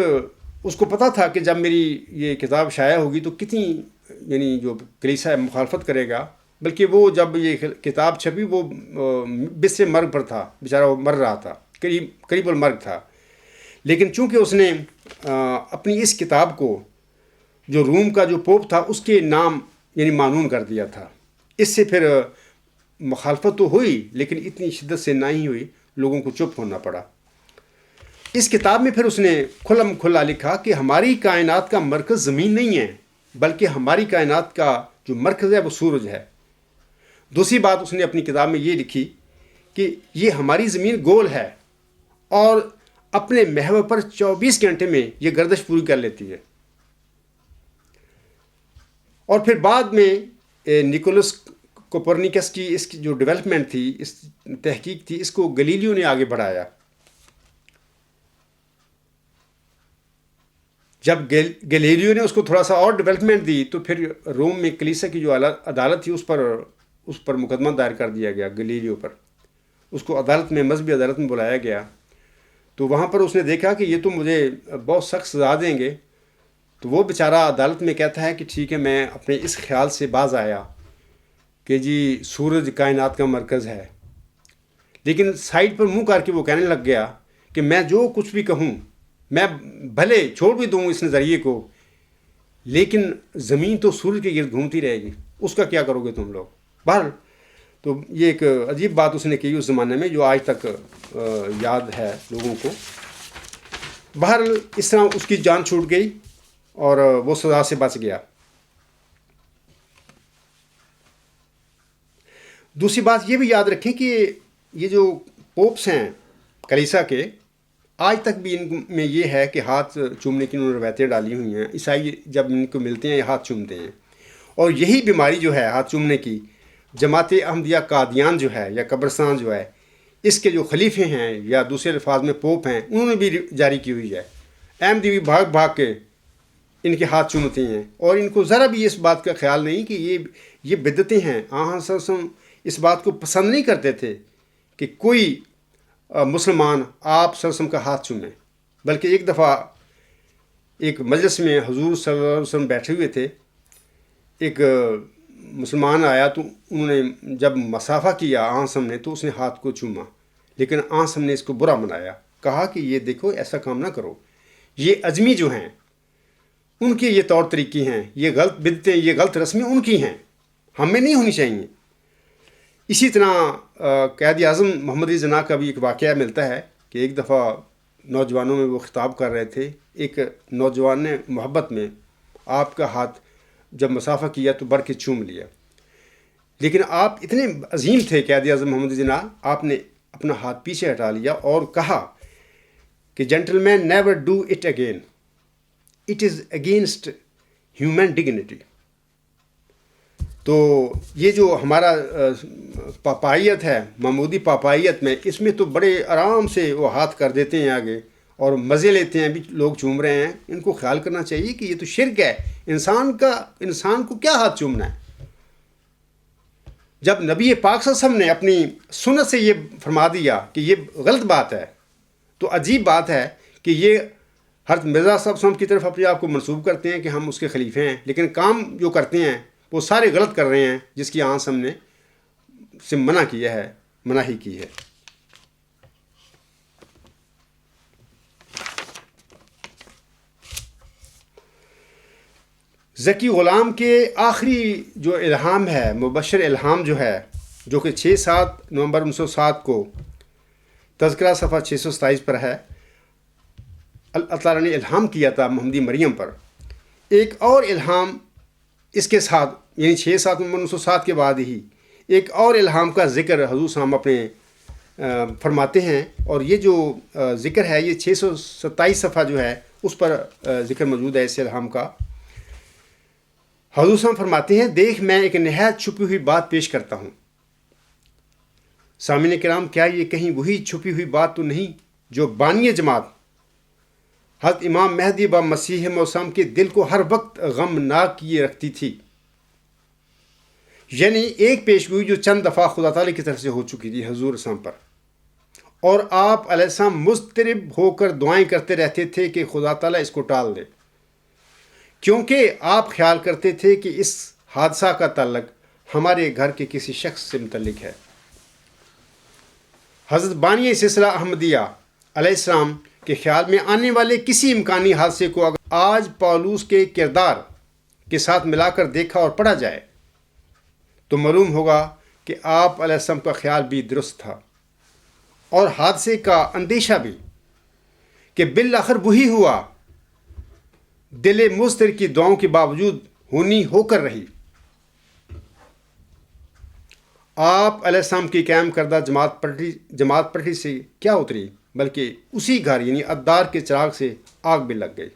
اس کو پتہ تھا کہ جب میری یہ کتاب شائع ہوگی تو کتنی یعنی جو کلیسا ہے مخالفت کرے گا. بلکہ وہ جب یہ کتاب چھپی وہ بسر مرگ پر تھا، بیچارہ وہ مر رہا تھا، قریب المرگ تھا. لیکن چونکہ اس نے اپنی اس کتاب کو جو روم کا جو پوپ تھا اس کے نام یعنی معنون کر دیا تھا. اس سے پھر مخالفت تو ہوئی لیکن اتنی شدت سے نہ ہی ہوئی، لوگوں کو چپ ہونا پڑا. اس کتاب میں پھر اس نے کھلم کھلا لکھا کہ ہماری کائنات کا مرکز زمین نہیں ہے بلکہ ہماری کائنات کا جو مرکز ہے وہ سورج ہے. دوسری بات اس نے اپنی کتاب میں یہ لکھی کہ یہ ہماری زمین گول ہے اور اپنے محور پر 24 گھنٹے میں یہ گردش پوری کر لیتی ہے. اور پھر بعد میں نیکولس کوپرنیکس کی اس کی جو ڈیولپمنٹ تھی، اس تحقیق تھی، اس کو گلیلیو نے آگے بڑھایا. جب گلیلیو نے اس کو تھوڑا سا اور ڈیولپمنٹ دی تو پھر روم میں کلیسا کی جو عدالت تھی اس پر مقدمہ دائر کر دیا گیا گلیلیو پر. اس کو عدالت میں، مذہبی عدالت میں بلایا گیا. تو وہاں پر اس نے دیکھا کہ یہ تو مجھے بہت سخت سزا دیں گے. تو وہ بیچارہ عدالت میں کہتا ہے کہ ٹھیک ہے، میں اپنے اس خیال سے باز آیا کہ جی سورج کائنات کا مرکز ہے. لیکن سائڈ پر منہ کر کے وہ کہنے لگ گیا کہ میں جو کچھ بھی کہوں، میں بھلے چھوڑ بھی دوں اس نظریے کو، لیکن زمین تو سورج کے گرد گھومتی رہے گی، اس کا کیا کرو گے تم لوگ. بہر تو یہ ایک عجیب بات اس نے کی اس زمانے میں جو آج تک یاد ہے لوگوں کو. بہر اس طرح اس کی جان چھوٹ گئی اور وہ سزا سے بچ گیا. دوسری بات یہ بھی یاد رکھیں کہ یہ جو پوپس ہیں کلیسا کے، آج تک بھی ان میں یہ ہے کہ ہاتھ چومنے کی انہوں نے روایتیں ڈالی ہوئی ہیں. عیسائی جب ان کو ملتے ہیں یہ ہاتھ چومتے ہیں. اور یہی بیماری جو ہے ہاتھ چومنے کی، جماعت احمدیہ قادیان جو ہے یا قبرستان جو ہے، اس کے جو خلیفے ہیں یا دوسرے الفاظ میں پوپ ہیں، انہوں نے بھی جاری کی ہوئی ہے. احمدی بھی بھاگ بھاگ کے ان کے ہاتھ چومتے ہیں، اور ان کو ذرا بھی اس بات کا خیال نہیں کہ یہ بدعتیں ہیں. ہاں سر اس بات کو پسند نہیں کرتے تھے کہ کوئی مسلمان آپ صلی اللہ علیہ وسلم کا ہاتھ چومے. بلکہ ایک دفعہ ایک مجلس میں حضور صلی اللہ علیہ وسلم بیٹھے ہوئے تھے، ایک مسلمان آیا تو انہوں نے جب مسافہ کیا آنسم نے تو اس نے ہاتھ کو چوما، لیکن آنسم نے اس کو برا منایا، کہا کہ یہ دیکھو ایسا کام نہ کرو. یہ اجمی جو ہیں ان کے یہ طور طریقے ہیں، یہ غلط بدعتیں، یہ غلط رسمیں ان کی ہیں، ہمیں نہیں ہونی چاہیے. اسی طرح قائد اعظم محمد علی جناح کا بھی ایک واقعہ ملتا ہے کہ ایک دفعہ نوجوانوں میں وہ خطاب کر رہے تھے. ایک نوجوان نے محبت میں آپ کا ہاتھ جب مسافہ کیا تو بڑھ کے چوم لیا، لیکن آپ اتنے عظیم تھے قائد اعظم محمد علی جناح، آپ نے اپنا ہاتھ پیچھے ہٹا لیا اور کہا کہ gentleman never do it again, it is against human dignity. تو یہ جو ہمارا پاپائیت ہے، محمودی پاپائیت میں، اس میں تو بڑے آرام سے وہ ہاتھ کر دیتے ہیں آگے اور مزے لیتے ہیں. بھی لوگ چوم رہے ہیں، ان کو خیال کرنا چاہیے کہ یہ تو شرک ہے. انسان کو کیا ہاتھ چومنا ہے؟ جب نبی پاک صلی اللہ علیہ وسلم نے اپنی سنت سے یہ فرما دیا کہ یہ غلط بات ہے، تو عجیب بات ہے کہ یہ حضرت مرزا صاحب وسلم کی طرف اپنے آپ کو منسوب کرتے ہیں کہ ہم اس کے خلیفے ہیں، لیکن کام جو کرتے ہیں وہ سارے غلط کر رہے ہیں جس کی آنس ہم نے سے منع کیا ہے، مناہی کی ہے. ذکی غلام کے آخری جو الہام ہے، مبشر الہام جو ہے، جو کہ 6-7 نومبر 1907 کو تذکرہ صفحہ 627 پر ہے، اللہ تعالیٰ نے الہام کیا تھا محمدی مریم پر. ایک اور الہام اس کے ساتھ، یعنی 6-7 نومبر 1907 کے بعد ہی ایک اور الہام کا ذکر حضور صاحب اپنے فرماتے ہیں، اور یہ جو ذکر ہے یہ 627 صفحہ جو ہے اس پر ذکر موجود ہے اس الہام کا. حضور صاحب فرماتے ہیں، دیکھ میں ایک نہایت چھپی ہوئی بات پیش کرتا ہوں. سامعین کرام، کیا یہ کہیں وہی چھپی ہوئی بات تو نہیں جو بانی جماعت حضرت امام مہدی با مسیح موسم کے دل کو ہر وقت غمناک کیے رکھتی تھی؟ یعنی ایک پیشگوئی جو چند دفعہ خدا تعالیٰ کی طرف سے ہو چکی تھی حضور اسلام پر، اور آپ علیہ السلام مضطرب ہو کر دعائیں کرتے رہتے تھے کہ خدا تعالیٰ اس کو ٹال دے، کیونکہ آپ خیال کرتے تھے کہ اس حادثہ کا تعلق ہمارے گھر کے کسی شخص سے متعلق ہے. حضرت بانی سلسلہ احمدیہ علیہ السلام کے خیال میں آنے والے کسی امکانی حادثے کو اگر آج پولوس کے کردار کے ساتھ ملا کر دیکھا اور پڑھا جائے تو معلوم ہوگا کہ آپ علیہ السلام کا خیال بھی درست تھا، اور حادثے کا اندیشہ بھی کہ بالآخر وہی ہوا، دل مضطر کی دعاؤں کے باوجود ہونی ہو کر رہی. آپ علیہ السلام کی قائم کردہ جماعت پٹری سے کیا اتری، بلکہ اسی گھر یعنی عدار کے چراغ سے آگ بھی لگ گئی.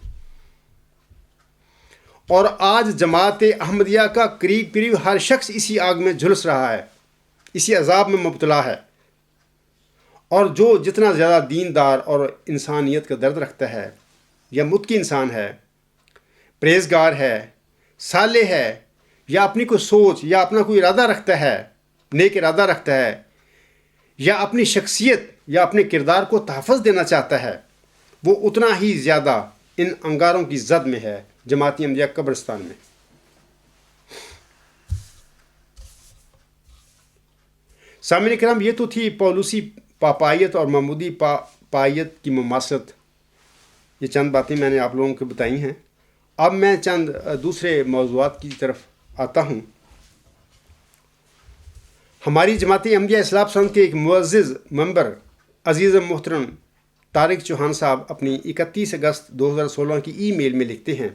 اور آج جماعت احمدیہ کا قریب ہر شخص اسی آگ میں جھلس رہا ہے، اسی عذاب میں مبتلا ہے. اور جو جتنا زیادہ دیندار اور انسانیت کا درد رکھتا ہے، یا متقی انسان ہے، پرہیزگار ہے، صالح ہے، یا اپنی کوئی سوچ یا اپنا کوئی ارادہ رکھتا ہے، نیک ارادہ رکھتا ہے، یا اپنی شخصیت یا اپنے کردار کو تحفظ دینا چاہتا ہے، وہ اتنا ہی زیادہ ان انگاروں کی زد میں ہے جماعت احمدیہ قبرستان میں. سامعین کرام، یہ تو تھی پولوسی پاپائیت اور محمودی پاپائیت کی مماثلت. یہ چند باتیں میں نے آپ لوگوں کو بتائی ہیں. اب میں چند دوسرے موضوعات کی طرف آتا ہوں. ہماری جماعت احمدیہ اصلاح پسند کے ایک معزز ممبر عزیز محترم طارق چوہان صاحب اپنی 31 اگست 2016 کی ای میل میں لکھتے ہیں.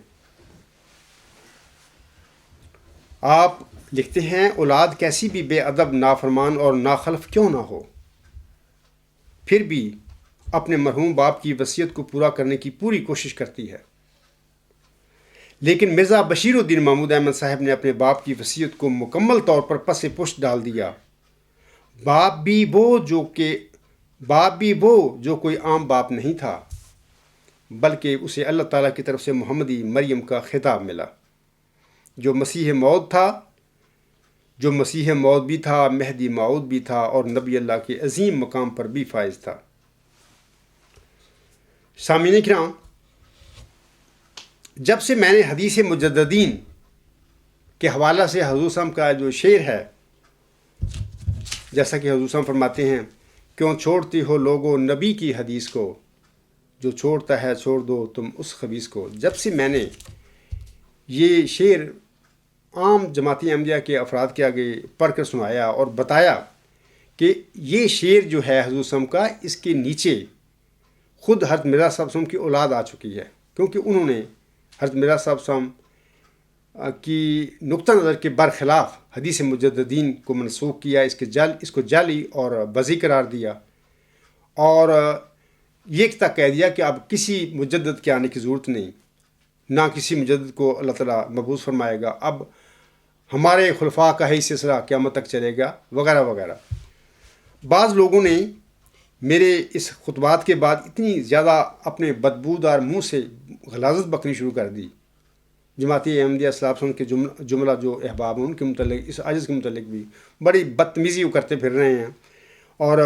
آپ لکھتے ہیں، اولاد کیسی بھی بے ادب، نافرمان اور ناخلف کیوں نہ ہو، پھر بھی اپنے مرحوم باپ کی وصیت کو پورا کرنے کی پوری کوشش کرتی ہے، لیکن مرزا بشیر الدین محمود احمد صاحب نے اپنے باپ کی وصیت کو مکمل طور پر پس پشت ڈال دیا۔ باپ بھی وہ جو کوئی عام باپ نہیں تھا، بلکہ اسے اللہ تعالیٰ کی طرف سے محمدی مریم کا خطاب ملا، جو مسیح موعود بھی تھا، مہدی موعود بھی تھا، اور نبی اللہ کے عظیم مقام پر بھی فائز تھا۔ سامعین کرام، جب سے میں نے حدیث مجددین کے حوالہ سے حضور صلی اللہ علیہ وسلم کا جو شعر ہے، جیسا کہ حضور صلی اللہ علیہ وسلم فرماتے ہیں، کیوں چھوڑتی ہو لوگوں نبی کی حدیث کو، جو چھوڑتا ہے چھوڑ دو تم اس خبیث کو۔ جب سے میں نے یہ شعر عام جماعتی احمدیہ کے افراد کے آگے پڑھ کر سنایا اور بتایا کہ یہ شعر جو ہے حضور صلی اللہ علیہ وسلم کا، اس کے نیچے خود حضرت مرزا صاحب وسلم کی اولاد آ چکی ہے، کیونکہ انہوں نے حضرت مرزا صاحب وسلم کی نقطہ نظر کے برخلاف حدیث مجددین کو منسوخ کیا، اس کو جعلی اور بزی قرار دیا، اور یہ تک کہہ دیا کہ اب کسی مجدد کے آنے کی ضرورت نہیں، نہ کسی مجدد کو اللہ تعالیٰ مبعوث فرمائے گا، اب ہمارے خلفاء کا ہی سلسلہ قیامت تک چلے گا، وغیرہ وغیرہ۔ بعض لوگوں نے میرے اس خطبات کے بعد اتنی زیادہ اپنے بدبودار منہ سے غلاظت بکنی شروع کر دی، جماعتی احمدیہ اسلاف سن کے جملہ جو احباب ہیں ان کے متعلق، اس عجز کے متعلق بھی بڑی بدتمیزی کرتے پھر رہے ہیں، اور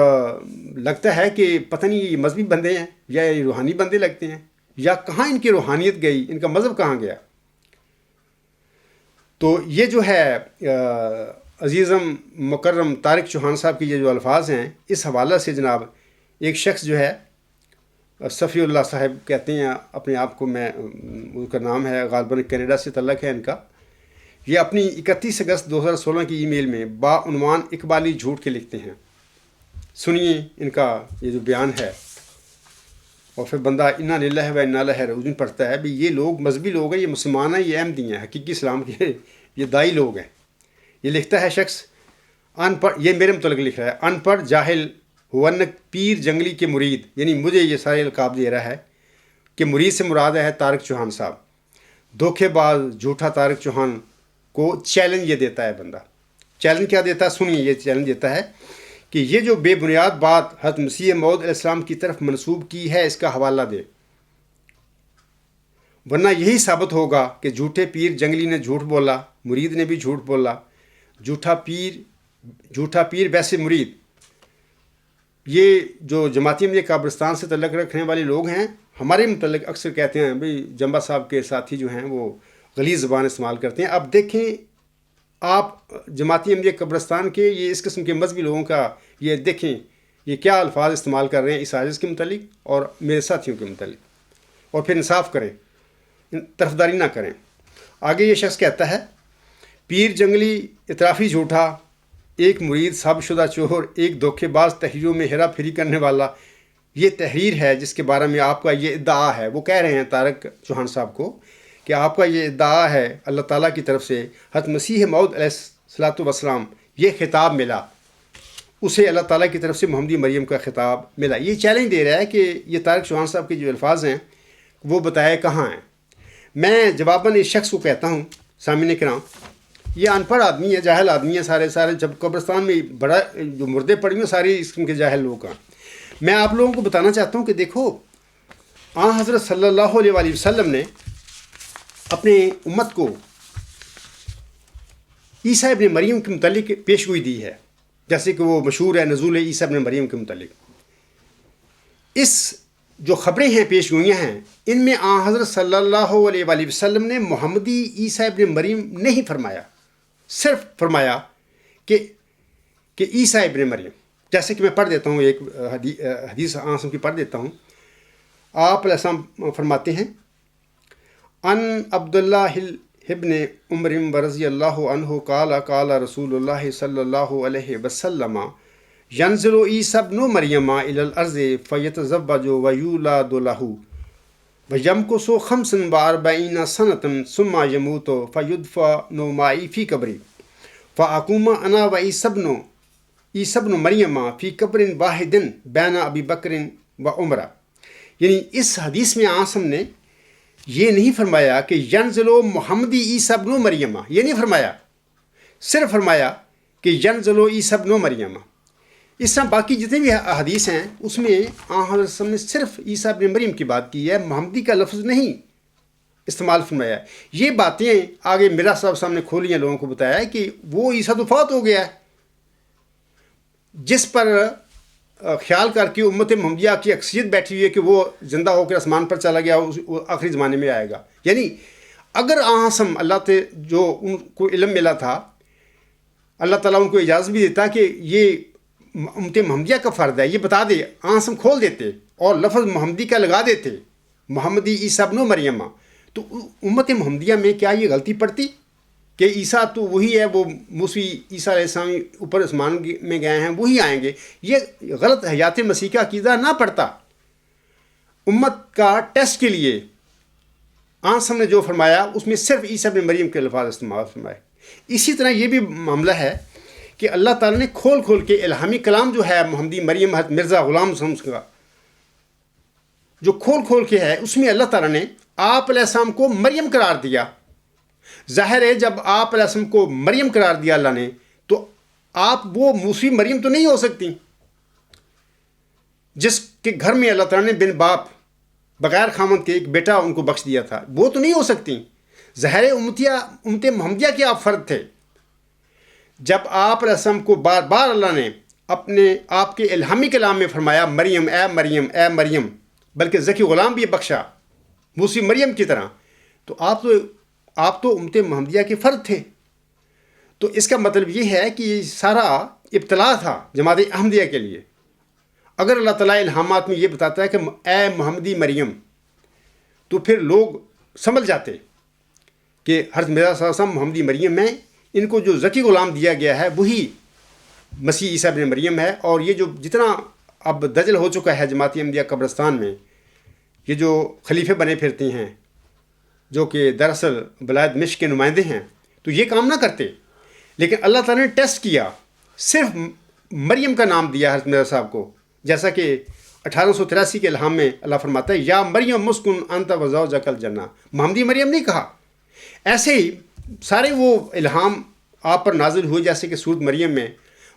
لگتا ہے کہ پتہ نہیں یہ مذہبی بندے ہیں یا یہ روحانی بندے لگتے ہیں، یا کہاں ان کی روحانیت گئی، ان کا مذہب کہاں گیا۔ تو یہ جو ہے عزیزم مکرم طارق چوہان صاحب کی یہ جو الفاظ ہیں، اس حوالہ سے جناب ایک شخص جو ہے صفی اللہ صاحب کہتے ہیں اپنے آپ کو، میں ان کا نام ہے، غالباً کینیڈا سے تعلق ہے ان کا، یہ اپنی 31 اگست 2016 کی ای میل میں باعنوان اقبالی جھوٹ کے لکھتے ہیں۔ سنیے ان کا یہ جو بیان ہے، اور پھر بندہ انا للہ و انا الیہ راجعون پڑھتا ہے، بھی یہ لوگ مذہبی لوگ ہیں، یہ مسلمان ہیں، یہ احمدی ہیں، حقیقی اسلام کے یہ دائی لوگ ہیں۔ یہ لکھتا ہے شخص ان پڑھ، یہ میرے متعلق لکھ رہا ہے، ان پڑھ جاہل ہونک پیر جنگلی کے مرید، یعنی مجھے یہ سارے القاب دے رہا ہے کہ مرید سے مراد ہے طارق چوہان صاحب، دھوکے باز جھوٹا طارق چوہان کو چیلنج یہ دیتا ہے بندہ۔ چیلنج کیا دیتا ہے؟ سنیے، یہ چیلنج دیتا ہے کہ یہ جو بے بنیاد بات حضرت مسیح موعود علیہ السلام کی طرف منسوب کی ہے، اس کا حوالہ دے، ورنہ یہی ثابت ہوگا کہ جھوٹے پیر جنگلی نے جھوٹ بولا، مرید نے بھی جھوٹ بولا، جھوٹا پیر ویسے مرید۔ یہ جو جماعتی احمدیہ قبرستان سے تعلق رکھنے والے لوگ ہیں، ہمارے متعلق اکثر کہتے ہیں بھئی جمبا صاحب کے ساتھی جو ہیں وہ غلیظ زبان استعمال کرتے ہیں۔ اب دیکھیں آپ جماعتی احمدیہ قبرستان کے یہ اس قسم کے مذہبی لوگوں کا یہ دیکھیں یہ کیا الفاظ استعمال کر رہے ہیں اس عاجز کے متعلق اور میرے ساتھیوں کے متعلق، اور پھر انصاف کریں، طرفداری نہ کریں۔ آگے یہ شخص کہتا ہے، پیر جنگلی اطرافی جھوٹا، ایک مرید ثابت شدہ چور، ایک دھوکے باز تحریروں میں ہیرا پھیری کرنے والا۔ یہ تحریر ہے جس کے بارے میں آپ کا یہ ادعا ہے، وہ کہہ رہے ہیں طارق چوہان صاحب کو کہ آپ کا یہ ادعا ہے اللہ تعالیٰ کی طرف سے حضرت مسیح موعود علیہ الصلوۃ والسلام یہ خطاب ملا، اسے اللہ تعالیٰ کی طرف سے محمدی مریم کا خطاب ملا۔ یہ چیلنج دے رہا ہے کہ یہ طارق چوہان صاحب کے جو الفاظ ہیں وہ بتائے کہاں ہیں۔ میں جواباً اس شخص کو کہتا ہوں، سامعین کرام، یہ ان پڑھ آدمی ہے، جاہل آدمی ہے، سارے جب قبرستان میں بڑا جو مردے پڑی ہیں ساری اس قسم کے جاہل لوگ ہیں۔ میں آپ لوگوں کو بتانا چاہتا ہوں کہ دیکھو، حضرت صلی اللہ علیہ وآلہ وسلم نے اپنے امت کو عیسیٰ ابن مریم کے متعلق پیشگوئی دی ہے، جیسے کہ وہ مشہور ہے نزول عیسیٰ ابن مریم کے متعلق۔ اس جو خبریں ہیں، پیشگوئیاں ہیں، ان میں حضرت صلی اللہ علیہ وآلہ وسلم نے محمدی عیسیٰ ابن مریم نہیں فرمایا، صرف فرمایا کہ عیسیٰ ابن مریم۔ جیسے کہ میں پڑھ دیتا ہوں، ایک حدیث آنسم کی پڑھ دیتا ہوں۔ آپ علیہ السلام فرماتے ہیں، ان عبداللہ ابن عمر رضی اللہ عنہ قال قال رسول اللہ صلی اللہ علیہ وسلم ینزل عیسیٰ ابن مریم الی الارض فیتزوج ویولد لہ ویمکث 45 سنة ثم یموت فیدفن معی فی قبری فاقوم انا وعیسیٰ ابن مریم فی قبر واحد بین ابی بکر و عمرہ، یعنی اس حدیث میں آسم نے یہ نہیں فرمایا کہ ینزل محمدی عیسیٰ ابن مریم، یہ نہیں فرمایا، صرف فرمایا کہ ینزل عیسیٰ ابن مریم۔ اس طرح باقی جتنے بھی حدیث ہیں اس میں حضرت صلی نے صرف عیسیٰ ابن مریم کی بات کی ہے، محمدی کا لفظ نہیں استعمال فرمایا۔ یہ باتیں آگے میرا صاحب سامنے کھولی ہیں، لوگوں کو بتایا ہے کہ وہ عیسیٰ تو فوت ہو گیا ہے، جس پر خیال کر کے امت محمدیہ کی اکثریت بیٹھی ہوئی ہے کہ وہ زندہ ہو کر آسمان پر چلا گیا، وہ آخری زمانے میں آئے گا۔ یعنی اگر آسم اللہ سے جو ان کو علم ملا تھا، اللہ تعالیٰ ان کو اجازت بھی دیتا کہ یہ امت محمدیہ کا فرد ہے، یہ بتا دے، آسم کھول دیتے اور لفظ محمدی کا لگا دیتے، محمدی عیسیٰ ابن مریم، تو امت محمدیہ میں کیا یہ غلطی پڑتی کہ عیسیٰ تو وہی ہے، وہ موسیٰ عیسیٰ علیہ السلام اوپر آسمان میں گئے ہیں، وہی آئیں گے؟ یہ غلط حیات مسیح کا عقیدہ نہ پڑتا۔ امت کا ٹیسٹ کے لیے آسم نے جو فرمایا اس میں صرف عیسیٰ ابن مریم کے الفاظ استعمال فرمائے۔ اسی طرح یہ بھی معاملہ ہے کہ اللہ تعالیٰ نے کھول کھول کے الہامی کلام جو ہے محمدی مریم حضرت مرزا غلام شمس کا جو کھول کھول کے ہے، اس میں اللہ تعالیٰ نے آپ علیہ السلام کو مریم قرار دیا۔ ظاہر ہے جب آپ علیہ السلام کو مریم قرار دیا اللہ نے، تو آپ وہ موسیٰ مریم تو نہیں ہو سکتی جس کے گھر میں اللہ تعالیٰ نے بن باپ بغیر خامند کے ایک بیٹا ان کو بخش دیا تھا، وہ تو نہیں ہو سکتی۔ ظاہر امت محمدیہ کے آپ فرد تھے۔ جب آپ علیہ السلام کو بار بار اللہ نے آپ کے الہامی کلام میں فرمایا مریم اے مریم اے مریم، بلکہ ذکی غلام بھی بخشا موسیٰ مریم کی طرح، تو آپ تو امت محمدیہ کے فرد تھے۔ تو اس کا مطلب یہ ہے کہ یہ سارا ابتلا تھا جماعت احمدیہ کے لیے۔ اگر اللہ تعالیٰ الہامات میں یہ بتاتا ہے کہ اے محمدی مریم، تو پھر لوگ سمجھ جاتے کہ حضرت مرزا صلی اللہ علیہ وسلم محمدی مریم میں ان کو جو ذکی غلام دیا گیا ہے وہی مسیح عیسیٰ ابن مریم ہے۔ اور یہ جو جتنا اب دجل ہو چکا ہے جماعت احمدیہ قبرستان میں، یہ جو خلیفے بنے پھرتے ہیں جو کہ دراصل ولایت مشک کے نمائندے ہیں، تو یہ کام نہ کرتے۔ لیکن اللہ تعالیٰ نے ٹیسٹ کیا، صرف مریم کا نام دیا حضرت مرزا صاحب کو، جیسا کہ 1883 کے الہام میں اللہ فرماتا ہے یا مریم مسکن انت و زوجک الجنہ، محمدی مریم نہیں کہا۔ ایسے ہی سارے وہ الہام آپ پر نازل ہوئے جیسے کہ سورۃ مریم میں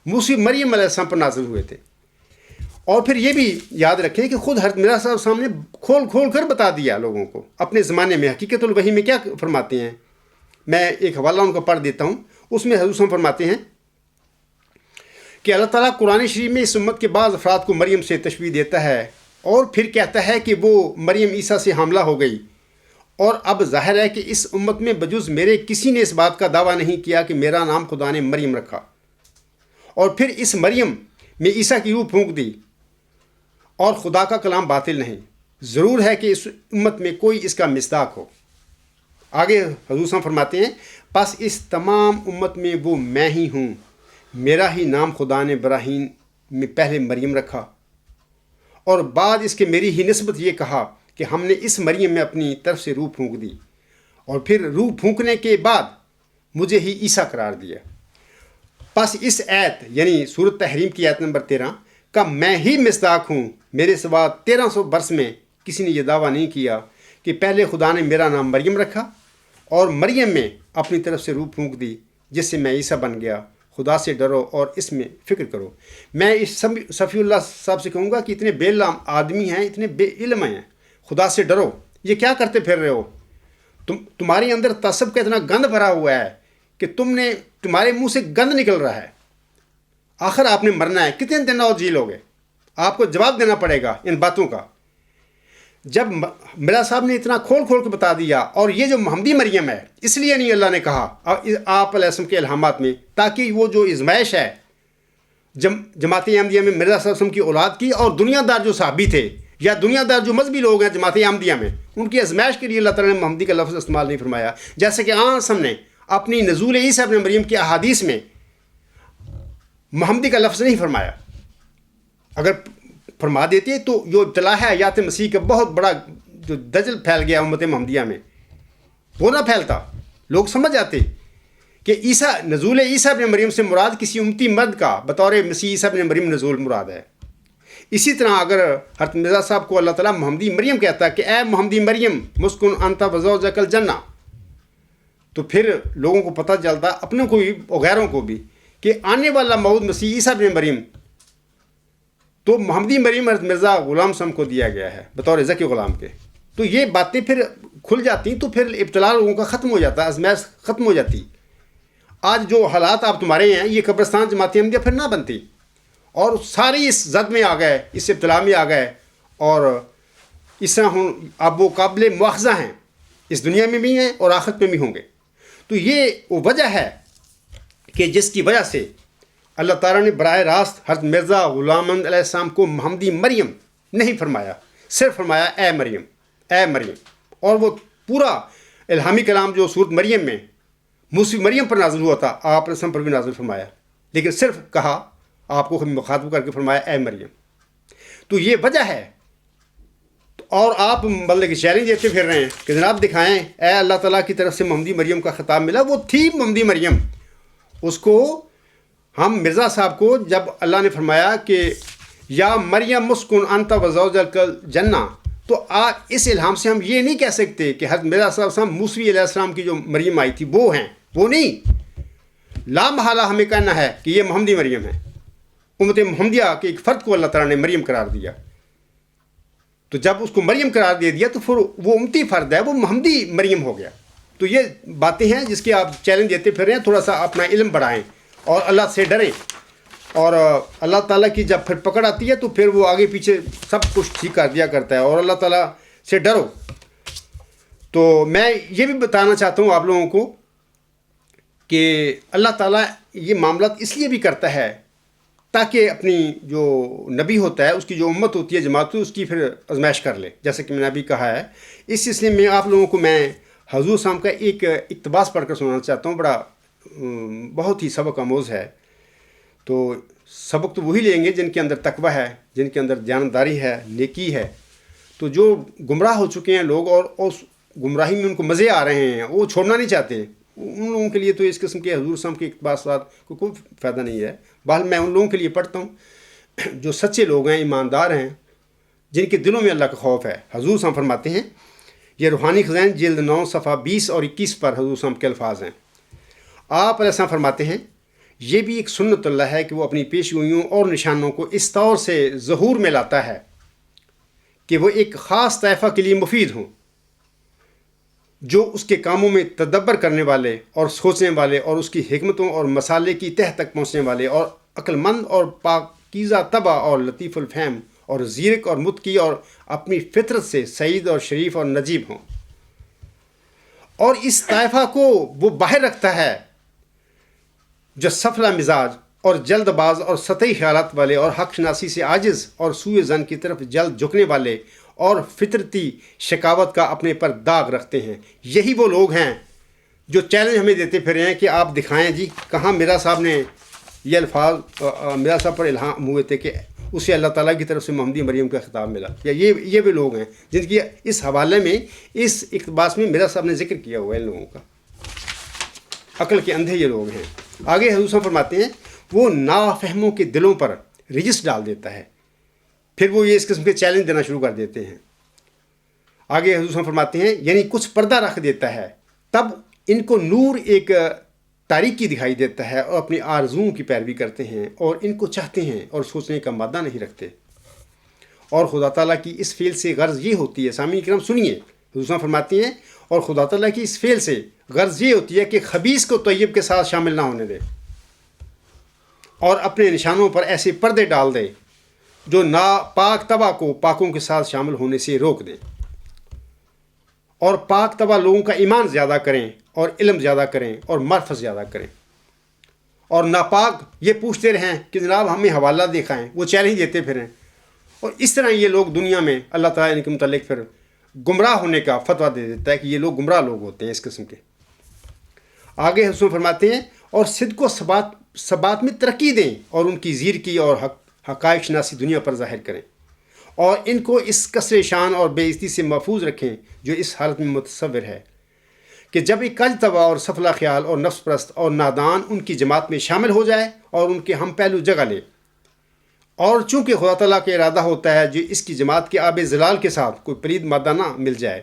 موسیٰ مریم علیہ السلام پر نازل ہوئے تھے۔ اور پھر یہ بھی یاد رکھیں کہ خود حضرت مرزا صاحب سامنے کھول کھول کر بتا دیا لوگوں کو اپنے زمانے میں۔ حقیقت الوحی میں کیا فرماتے ہیں، میں ایک حوالہ ان کو پڑھ دیتا ہوں، اس میں حضور صاحب فرماتے ہیں کہ اللہ تعالیٰ قرآن شریف میں اس امت کے بعض افراد کو مریم سے تشبیہ دیتا ہے اور پھر کہتا ہے کہ وہ مریم عیسیٰ سے حاملہ ہو گئی، اور اب ظاہر ہے کہ اس امت میں بجز میرے کسی نے اس بات کا دعویٰ نہیں کیا کہ میرا نام خدا نے مریم رکھا، اور پھر اس مریم میں عیسیٰ کی روح پھونک دی، اور خدا کا کلام باطل نہیں، ضرور ہے کہ اس امت میں کوئی اس کا مصداق ہو۔ آگے حضور صاحب فرماتے ہیں پس اس تمام امت میں وہ میں ہی ہوں، میرا ہی نام خدا نے ابراہیم میں پہلے مریم رکھا، اور بعد اس کے میری ہی نسبت یہ کہا کہ ہم نے اس مریم میں اپنی طرف سے روح پھونک دی، اور پھر روح پھونکنے کے بعد مجھے ہی عیسیٰ قرار دیا۔ پس اس آیت یعنی سورۃ تحریم کی آیت نمبر 13 کا میں ہی مصداق ہوں، میرے سوا 1300 برس میں کسی نے یہ دعویٰ نہیں کیا کہ پہلے خدا نے میرا نام مریم رکھا اور مریم میں اپنی طرف سے روح پھونک دی جس سے میں عیسیٰ بن گیا۔ خدا سے ڈرو اور اس میں فکر کرو۔ میں اس صفی اللہ صاحب سے کہوں گا کہ اتنے بے علم آدمی ہیں، اتنے بے علم ہیں، خدا سے ڈرو۔ یہ کیا کرتے پھر رہے ہو؟ تمہارے اندر تعصب کا اتنا گند بھرا ہوا ہے کہ تمہارے منہ سے گند نکل رہا ہے۔ آخر آپ نے مرنا ہے، کتنے دن اور جی لوگے؟ آپ کو جواب دینا پڑے گا ان باتوں کا۔ جب مرزا صاحب نے اتنا کھول کھول کے بتا دیا، اور یہ جو محمدی مریم ہے اس لیے نہیں اللہ نے کہا آپ علیہ السلام کے الہامات میں، تاکہ وہ جو ازمائش ہے جماعت احمدیہ میں مرزا صاحب وسلم کی اولاد کی اور دنیا دار جو صحابی تھے یا دنیا دار جو مذہبی لوگ ہیں جماعت احمدیہ میں، ان کی ازمائش کے لیے اللہ تعالیٰ نے محمدی کا لفظ استعمال نہیں فرمایا۔ جیسے کہ ہم نے اپنی نزول عیسیٰ ابن مریم کے احادیث میں محمدی کا لفظ نہیں فرمایا۔ اگر فرما دیتے تو جو ابتلا ہے حیات مسیح کا بہت بڑا جو دجل پھیل گیا امت محمدیہ میں، وہ نہ پھیلتا، لوگ سمجھ جاتے کہ نزول عیسیٰ ابن مریم سے مراد کسی امتی مرد کا بطور مسیح عیسیٰ ابن مریم نزول مراد ہے۔ اسی طرح اگر حضرت مرزا صاحب کو اللہ تعالیٰ محمدی مریم کہتا کہ اے محمدی مریم مسکن انت وزوجک الجنہ، تو پھر لوگوں کو پتہ چلتا، اپنوں کو بھی اور غیروں کو بھی، کہ آنے والا موعود مسیح عیسیٰ بن مریم تو محمدی مریم حضرت مرزا غلام صاحب کو دیا گیا ہے بطور ذکی غلام کے. تو یہ باتیں پھر کھل جاتی، تو پھر ابتلا لوگوں کا ختم ہو جاتا، آزمائش ختم ہو جاتی. آج جو حالات آپ تمہارے ہیں، یہ قبرستان جماعت احمدیہ پھر نہ بنتی، اور سارے اس زد میں آ گئے، اس ابتلا میں آ گئے، اور اس طرح اب وہ قابل مواخذہ ہیں، اس دنیا میں بھی ہیں اور آخرت میں بھی ہوں گے. تو یہ وہ وجہ ہے کہ جس کی وجہ سے اللہ تعالیٰ نے براہ راست حضرت مرزا غلام احمد علیہ السلام کو محمدی مریم نہیں فرمایا، صرف فرمایا اے مریم، اے مریم. اور وہ پورا الہامی کلام جو سورت مریم میں موسیٰ مریم پر نازل ہوا تھا، آپ نے پر بھی نازل فرمایا، لیکن صرف کہا، آپ کو مخاطب کر کے فرمایا اے مریم. تو یہ وجہ ہے. اور آپ مطلب کہ چیلنج دیتے پھر رہے ہیں کہ جناب دکھائیں، اے اللہ تعالیٰ کی طرف سے محمدی مریم کا خطاب ملا، وہ تھی محمدی مریم. اس کو ہم مرزا صاحب کو جب اللہ نے فرمایا کہ یا مریم مسکن انت وزوجک الجنہ، تو آج اس الہام سے ہم یہ نہیں کہہ سکتے کہ حضرت مرزا صاحب موسیٰ علیہ السلام کی جو مریم آئی تھی وہ ہیں، وہ نہیں. لا محالہ ہمیں کہنا ہے کہ یہ محمدی مریم ہے. امت محمدیہ کے ایک فرد کو اللہ تعالیٰ نے مریم قرار دیا. تو جب اس کو مریم قرار دے دیا تو پھر وہ امتی فرد ہے، وہ محمدی مریم ہو گیا. تو یہ باتیں ہیں جس کے آپ چیلنج دیتے پھر رہے ہیں. تھوڑا سا اپنا علم بڑھائیں اور اللہ سے ڈریں، اور اللہ تعالیٰ کی جب پھر پکڑ آتی ہے تو پھر وہ آگے پیچھے سب کچھ ٹھیک کر دیا کرتا ہے. اور اللہ تعالیٰ سے ڈرو. تو میں یہ بھی بتانا چاہتا ہوں آپ لوگوں کو کہ اللہ تعالیٰ یہ معاملات اس لیے بھی کرتا ہے تاکہ اپنی جو نبی ہوتا ہے، اس کی جو امت ہوتی ہے، جماعت، اس کی پھر آزمائش کر لے، جیسے کہ میں نے ابھی کہا ہے. اس سلسلے میں آپ لوگوں کو میں حضور صاحب کا ایک اقتباس پڑھ کر سنانا چاہتا ہوں. بڑا بہت ہی سبق آموز ہے. تو سبق تو وہی لیں گے جن کے اندر تقویٰ ہے، جن کے اندر دیانتداری ہے، نیکی ہے. تو جو گمراہ ہو چکے ہیں لوگ اور اس گمراہی میں ان کو مزے آ رہے ہیں، وہ چھوڑنا نہیں چاہتے، ان لوگوں کے لیے تو اس قسم کے حضور صاحب کے اقتباسات کو کوئی فائدہ نہیں ہے. بہرحال میں ان لوگوں کے لیے پڑھتا ہوں جو سچے لوگ ہیں، ایماندار ہیں، جن کے دلوں میں اللہ کا خوف ہے. حضور صاحب فرماتے ہیں، یہ روحانی خزائن جلد 9 صفحہ 20 اور 21 پر حضور صاحب کے الفاظ ہیں. آپ علیہ السلام فرماتے ہیں، یہ بھی ایک سنت اللہ ہے کہ وہ اپنی پیشگوئیوں اور نشانوں کو اس طور سے ظہور میں لاتا ہے کہ وہ ایک خاص طائفہ کے لیے مفید ہوں، جو اس کے کاموں میں تدبر کرنے والے اور سوچنے والے اور اس کی حکمتوں اور مسالے کی تہ تک پہنچنے والے اور عقل مند اور پاکیزہ طبع اور لطیف الفہم اور زیرک اور متقی اور اپنی فطرت سے سعید اور شریف اور نجیب ہوں. اور اس طائفہ کو وہ باہر رکھتا ہے جو سفلہ مزاج اور جلد باز اور سطحی خیالات والے اور حق شناسی سے عاجز اور سوء ظن کی طرف جلد جھکنے والے اور فطرتی شکاوت کا اپنے پر داغ رکھتے ہیں. یہی وہ لوگ ہیں جو چیلنج ہمیں دیتے پھر ہیں کہ آپ دکھائیں جی کہاں مرزا صاحب نے یہ الفاظ مرزا صاحب پر الہام ہوئے تھے کہ اسے اللہ تعالیٰ کی طرف سے محمدی مریم کا خطاب ملا. یا یہ بھی لوگ ہیں جن کی اس حوالے میں اس اقتباس میں مرزا صاحب نے ذکر کیا ہوا ہے. ان لوگوں کا عقل کے اندھے یہ لوگ ہیں. آگے حضور صاحب فرماتے ہیں، وہ نافہموں کے دلوں پر رجس ڈال دیتا ہے. پھر وہ یہ اس قسم کے چیلنج دینا شروع کر دیتے ہیں. آگے حضور صاحب فرماتے ہیں، یعنی کچھ پردہ رکھ دیتا ہے، تب ان کو نور ایک تاریکی دکھائی دیتا ہے اور اپنی آرزوؤں کی پیروی کرتے ہیں اور ان کو چاہتے ہیں اور سوچنے کا مادہ نہیں رکھتے. اور خدا تعالیٰ کی اس فعل سے غرض یہ ہوتی ہے، سامعین کرام سنیے، حضور صاحب فرماتے ہیں، اور خدا تعالیٰ کی اس فعل سے غرض یہ ہوتی ہے کہ خبیث کو طیب کے ساتھ شامل نہ ہونے دے اور اپنے نشانوں پر ایسے پردے ڈال دے جو ناپاک طبع کو پاکوں کے ساتھ شامل ہونے سے روک دیں، اور پاک طبع لوگوں کا ایمان زیادہ کریں اور علم زیادہ کریں اور معرفت زیادہ کریں. اور ناپاک یہ پوچھتے رہیں کہ جناب ہمیں حوالہ دکھائیں، وہ چیلنج دیتے پھریں. اور اس طرح یہ لوگ دنیا میں اللہ تعالیٰ ان کے متعلق پھر گمراہ ہونے کا فتویٰ دے دیتا ہے کہ یہ لوگ گمراہ لوگ ہوتے ہیں اس قسم کے. آگے حضور فرماتے ہیں، اور صدق و ثبات میں ترقی دیں اور ان کی زیر کی اور حقائق شناسی دنیا پر ظاہر کریں، اور ان کو اس کسر شان اور بے عزتی سے محفوظ رکھیں جو اس حالت میں متصور ہے کہ جب ایک کج طبع اور سفلہ خیال اور نفس پرست اور نادان ان کی جماعت میں شامل ہو جائے اور ان کے ہم پہلو جگہ لے اور چونکہ خدا تعالیٰ کا ارادہ ہوتا ہے جو اس کی جماعت کے آب زلال کے ساتھ کوئی پلید مادہ نہ مل جائے،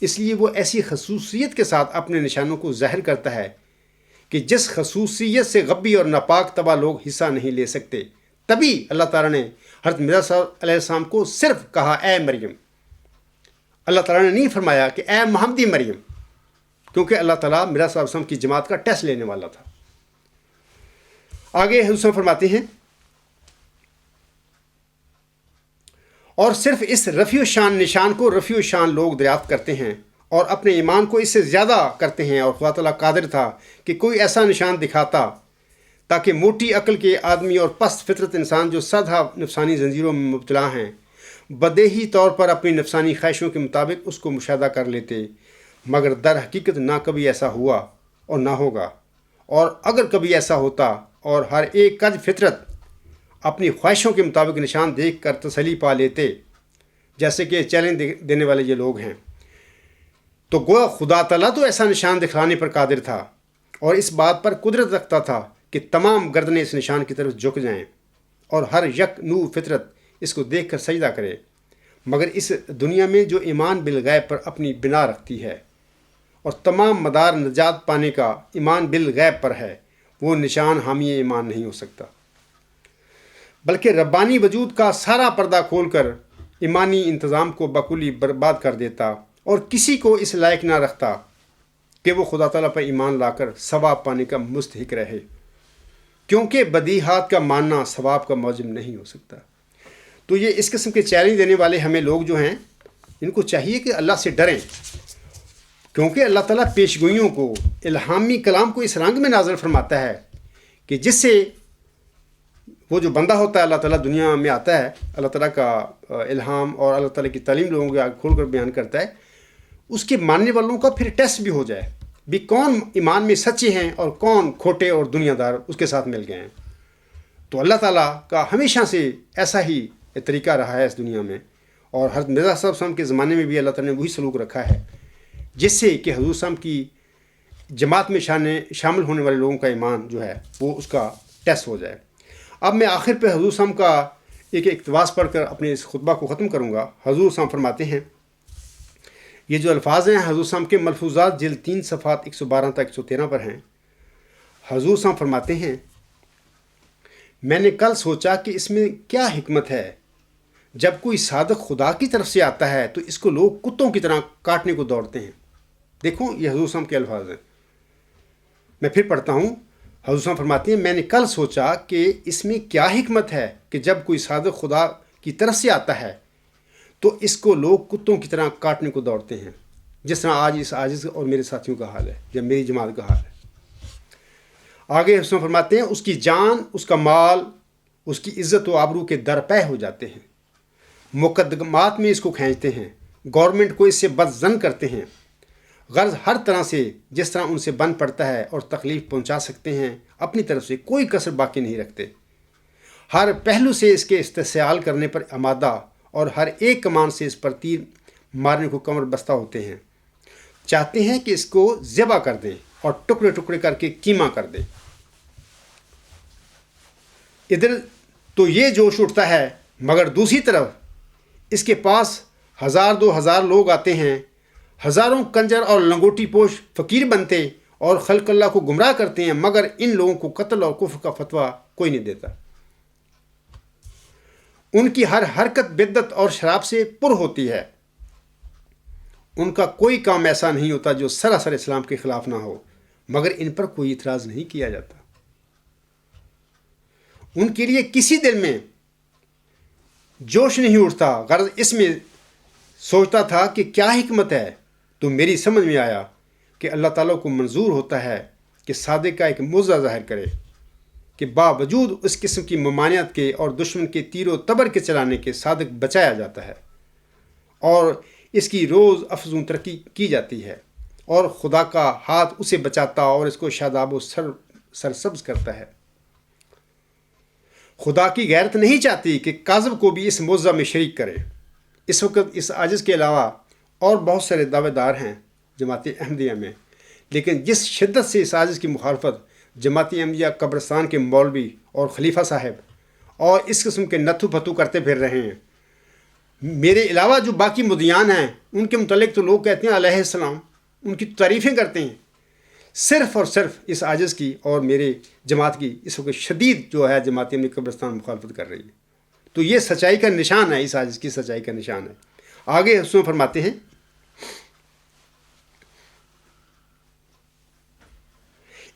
اس لیے وہ ایسی خصوصیت کے ساتھ اپنے نشانوں کو ظاہر کرتا ہے کہ جس خصوصیت سے غبی اور ناپاک طبع لوگ حصہ نہیں لے سکتے۔ تبھی اللہ تعالیٰ نے حضرت مرزا علیہ السلام کو صرف کہا اے مریم۔ اللہ تعالیٰ نے نہیں فرمایا کہ اے محمدی مریم، کیونکہ اللہ تعالیٰ مرزا صلی اللہ علیہ وسلم کی جماعت کا ٹیسٹ لینے والا تھا۔ آگے حضور فرماتے ہیں، اور صرف اس رفیع شان نشان کو رفیع شان لوگ دریافت کرتے ہیں اور اپنے ایمان کو اس سے زیادہ کرتے ہیں، اور خدا تعالیٰ قادر تھا کہ کوئی ایسا نشان دکھاتا تاکہ موٹی عقل کے آدمی اور پست فطرت انسان جو سادہ نفسانی زنجیروں میں مبتلا ہیں بدیہی طور پر اپنی نفسانی خواہشوں کے مطابق اس کو مشاہدہ کر لیتے، مگر در حقیقت نہ کبھی ایسا ہوا اور نہ ہوگا، اور اگر کبھی ایسا ہوتا اور ہر ایک کج فطرت اپنی خواہشوں کے مطابق نشان دیکھ کر تسلی پا لیتے، جیسے کہ چیلنج دینے والے یہ لوگ ہیں، تو گویا خدا تعالیٰ تو ایسا نشان دکھانے پر قادر تھا اور اس بات پر قدرت رکھتا تھا کہ تمام گردنیں اس نشان کی طرف جھک جائیں اور ہر یک نو فطرت اس کو دیکھ کر سجدہ کرے، مگر اس دنیا میں جو ایمان بالغیب پر اپنی بنا رکھتی ہے اور تمام مدار نجات پانے کا ایمان بالغیب پر ہے، وہ نشان حامی ایمان نہیں ہو سکتا، بلکہ ربانی وجود کا سارا پردہ کھول کر ایمانی انتظام کو بکلی برباد کر دیتا اور کسی کو اس لائق نہ رکھتا کہ وہ خدا تعالیٰ پر ایمان لا کر ثواب پانے کا مستحق رہے، کیونکہ بدیہات کا ماننا ثواب کا موجب نہیں ہو سکتا۔ تو یہ اس قسم کے چیلنج دینے والے ہمیں لوگ جو ہیں، ان کو چاہیے کہ اللہ سے ڈریں، کیونکہ اللہ تعالیٰ پیشگوئیوں کو، الہامی کلام کو اس رنگ میں نازل فرماتا ہے کہ جس سے وہ جو بندہ ہوتا ہے، اللہ تعالیٰ دنیا میں آتا ہے، اللہ تعالیٰ کا الہام اور اللہ تعالیٰ کی تعلیم لوگوں کے آگے کھول کر بیان کرتا ہے، اس کے ماننے والوں کا پھر ٹیسٹ بھی ہو جائے بھی کون ایمان میں سچے ہیں اور کون کھوٹے اور دنیا دار اس کے ساتھ مل گئے ہیں۔ تو اللہ تعالیٰ کا ہمیشہ سے ایسا ہی طریقہ رہا ہے اس دنیا میں، اور حضرت مرزا صاحب وسلم کے زمانے میں بھی اللہ تعالیٰ نے وہی سلوک رکھا ہے، جس سے کہ حضور صاحب کی جماعت میں شامل ہونے والے لوگوں کا ایمان جو ہے وہ اس کا ٹیسٹ ہو جائے۔ اب میں آخر پہ حضور صاحب کا ایک اقتباس پڑھ کر اپنے اس خطبہ کو ختم کروں گا۔ حضور صاحب فرماتے ہیں، یہ جو الفاظ ہیں حضور صاحب کے ملفوظات جلد 3 صفحات 112 تا 113 پر ہیں۔ حضور صاحب فرماتے ہیں، میں نے کل سوچا کہ اس میں کیا حکمت ہے، جب کوئی صادق خدا کی طرف سے آتا ہے تو اس کو لوگ کتوں کی طرح کاٹنے کو دوڑتے ہیں۔ دیکھو یہ حضور صاحب کے الفاظ ہیں، میں پھر پڑھتا ہوں۔ حضور صاحب فرماتے ہیں، میں نے کل سوچا کہ اس میں کیا حکمت ہے کہ جب کوئی صادق خدا کی طرف سے آتا ہے تو اس کو لوگ کتوں کی طرح کاٹنے کو دوڑتے ہیں، جس طرح آج اس عاجز اور میرے ساتھیوں کا حال ہے یا میری جماعت کا حال ہے۔ آگے حضور فرماتے ہیں، اس کی جان، اس کا مال، اس کی عزت و آبرو کے درپے ہو جاتے ہیں، مقدمات میں اس کو کھینچتے ہیں، گورنمنٹ کو اس سے بدظن کرتے ہیں، غرض ہر طرح سے جس طرح ان سے بن پڑتا ہے اور تکلیف پہنچا سکتے ہیں، اپنی طرف سے کوئی کسر باقی نہیں رکھتے، ہر پہلو سے اس کے استحصال کرنے پر آمادہ اور ہر ایک کمان سے اس پر تیر مارنے کو کمر بستہ ہوتے ہیں، چاہتے ہیں کہ اس کو ذبح کر دیں اور ٹکڑے ٹکڑے کر کے کیما کر دیں۔ ادھر تو یہ جوش اٹھتا ہے، مگر دوسری طرف اس کے پاس 1000-2000 لوگ آتے ہیں، ہزاروں کنجر اور لنگوٹی پوش فقیر بنتے اور خلق اللہ کو گمراہ کرتے ہیں، مگر ان لوگوں کو قتل اور کفر کا فتویٰ کوئی نہیں دیتا۔ ان کی ہر حرکت بدعت اور شراب سے پر ہوتی ہے، ان کا کوئی کام ایسا نہیں ہوتا جو سراسر اسلام کے خلاف نہ ہو، مگر ان پر کوئی اعتراض نہیں کیا جاتا۔ ان کے لیے کسی دل میں جوش نہیں اٹھتا، غرض اس میں سوچتا تھا کہ کیا حکمت ہے، تو میری سمجھ میں آیا کہ اللہ تعالیٰ کو منظور ہوتا ہے کہ صادق کا ایک موضع ظاہر کرے کہ باوجود اس قسم کی ممانعت کے اور دشمن کے تیر و تبر کے چلانے کے صادق بچایا جاتا ہے اور اس کی روز افزوں ترقی کی جاتی ہے، اور خدا کا ہاتھ اسے بچاتا اور اس کو شاداب و سرسبز کرتا ہے۔ خدا کی غیرت نہیں چاہتی کہ کاذب کو بھی اس موضع میں شریک کرے۔ اس وقت اس عاجز کے علاوہ اور بہت سارے دعوے دار ہیں جماعت احمدیہ میں، لیکن جس شدت سے اس عاجز کی مخالفت جماعت احمدیہ قبرستان کے مولوی اور خلیفہ صاحب اور اس قسم کے نتھو پتھو کرتے پھر رہے ہیں. میرے علاوہ جو باقی مدعیان ہیں ان کے متعلق تو لوگ کہتے ہیں علیہ السلام، ان کی تعریفیں کرتے ہیں. صرف اور صرف اس عاجز کی اور میرے جماعت کی اس وقت شدید جو ہے جماعت احمدیہ قبرستان مخالفت کر رہی ہے. تو یہ سچائی کا نشان ہے، اس عاجز کی سچائی کا نشان ہے. آگے اس میں فرماتے ہیں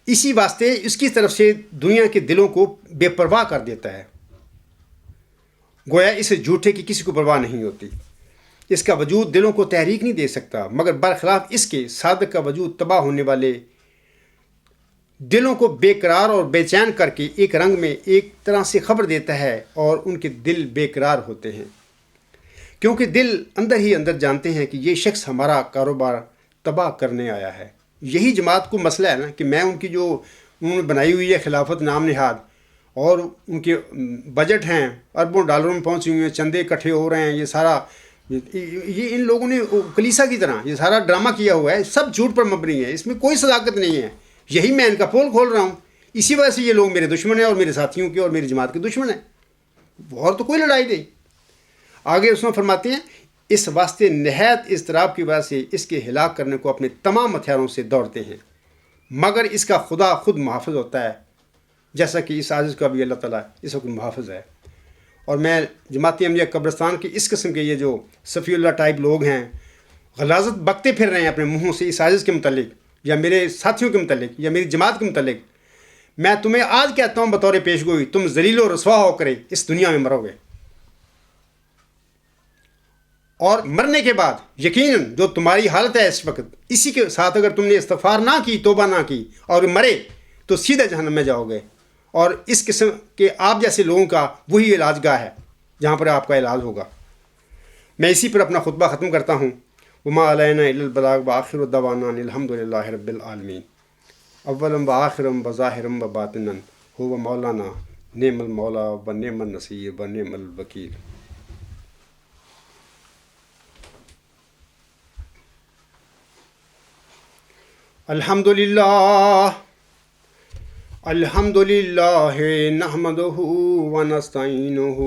اسی واسطے اس کی طرف سے دنیا کے دلوں کو بے پرواہ کر دیتا ہے. گویا اس جھوٹے کی کسی کو پرواہ نہیں ہوتی. اس کا وجود دلوں کو تحریک نہیں دے سکتا، مگر برخلاف اس کے صادق کا وجود تباہ ہونے والے دلوں کو بے قرار اور بے چین کر کے ایک رنگ میں ایک طرح سے خبر دیتا ہے، اور ان کے دل بے قرار ہوتے ہیں، کیونکہ دل اندر ہی اندر جانتے ہیں کہ یہ شخص ہمارا کاروبار تباہ کرنے آیا ہے. یہی جماعت کو مسئلہ ہے نا کہ میں ان کی جو انہوں نے بنائی ہوئی ہے خلافت نام نہاد، اور ان کے بجٹ ہیں اربوں ڈالروں میں پہنچے ہوئے ہیں، چندے اکٹھے ہو رہے ہیں، یہ سارا یہ ان لوگوں نے کلیسا کی طرح یہ سارا ڈرامہ کیا ہوا ہے. سب جھوٹ پر مبنی ہے، اس میں کوئی صداقت نہیں ہے. یہی میں ان کا پول کھول رہا ہوں. اسی وجہ سے یہ لوگ میرے دشمن ہیں اور میرے ساتھیوں کے اور میری جماعت کے دشمن ہیں. اور تو کوئی لڑائی نہیں. آگے اس میں فرماتے ہیں اس واسطے نہایت اضطراب کی وجہ سے اس کے ہلاک کرنے کو اپنے تمام ہتھیاروں سے دوڑتے ہیں، مگر اس کا خدا خود محافظ ہوتا ہے، جیسا کہ اس عاجز کا بھی اللہ تعالیٰ اس وقت محافظ ہے. اور میں جماعت احمدیہ قبرستان کے اس قسم کے یہ جو صفی اللہ ٹائپ لوگ ہیں غلاظت بکتے پھر رہے ہیں اپنے منہوں سے اس عاجز کے متعلق یا میرے ساتھیوں کے متعلق یا میری جماعت کے متعلق، میں تمہیں آج کہتا ہوں بطور پیش گوئی، تم ذلیل و رسوا ہو کرے اس دنیا میں مرو گے. اور مرنے کے بعد یقیناً جو تمہاری حالت ہے اس وقت، اسی کے ساتھ اگر تم نے استغفار نہ کی، توبہ نہ کی اور مرے تو سیدھے جہنم میں جاؤ گے. اور اس قسم کے آپ جیسے لوگوں کا وہی علاج گاہ ہے جہاں پر آپ کا علاج ہوگا. میں اسی پر اپنا خطبہ ختم کرتا ہوں. وما علینا الا البلاغ وآخر دعوانا الحمد للہ رب العالمین. اولم وآخرم وظاہرم وباطنا هو مولانا نعم المولا ونعم النصیر ونعم الوکیل. الحمد للہ نحمدہ ونستعینہ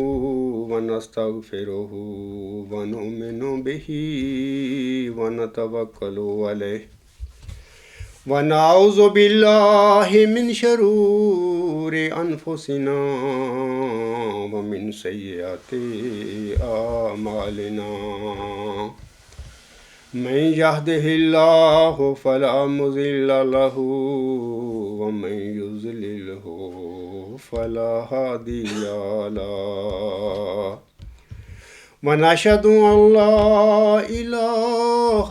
ونستغفرہ ونؤمن بہ ونتوکل علیہ ونعوذ باللہ من شرور انفسنا ومن سیئات اعمالنا. من يهده الله فلا مضل له ومن يضلله فلا هادي له. ونشهد أن لا إله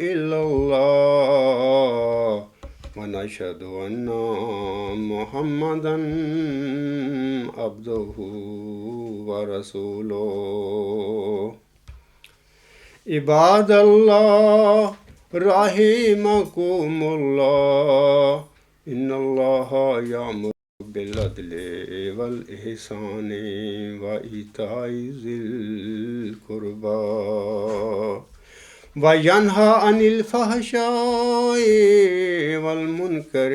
إلا الله ونشهد أن محمدا عبده ورسوله. عباد اللہ رحمکم اللہ ان اللہ یأمر بالعدل والإحسان وإیتاء ذی القربى وینہی عن الفحشاء والمنکر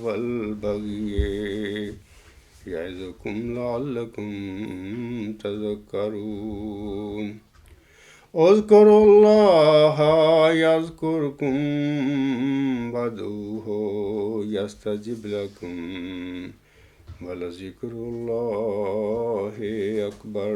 والبغی یعظکم لعلکم تذکرون. اذکروا اللہ یذکرکم وادعوہ یستجب لکم ولذکر اللہ اکبر.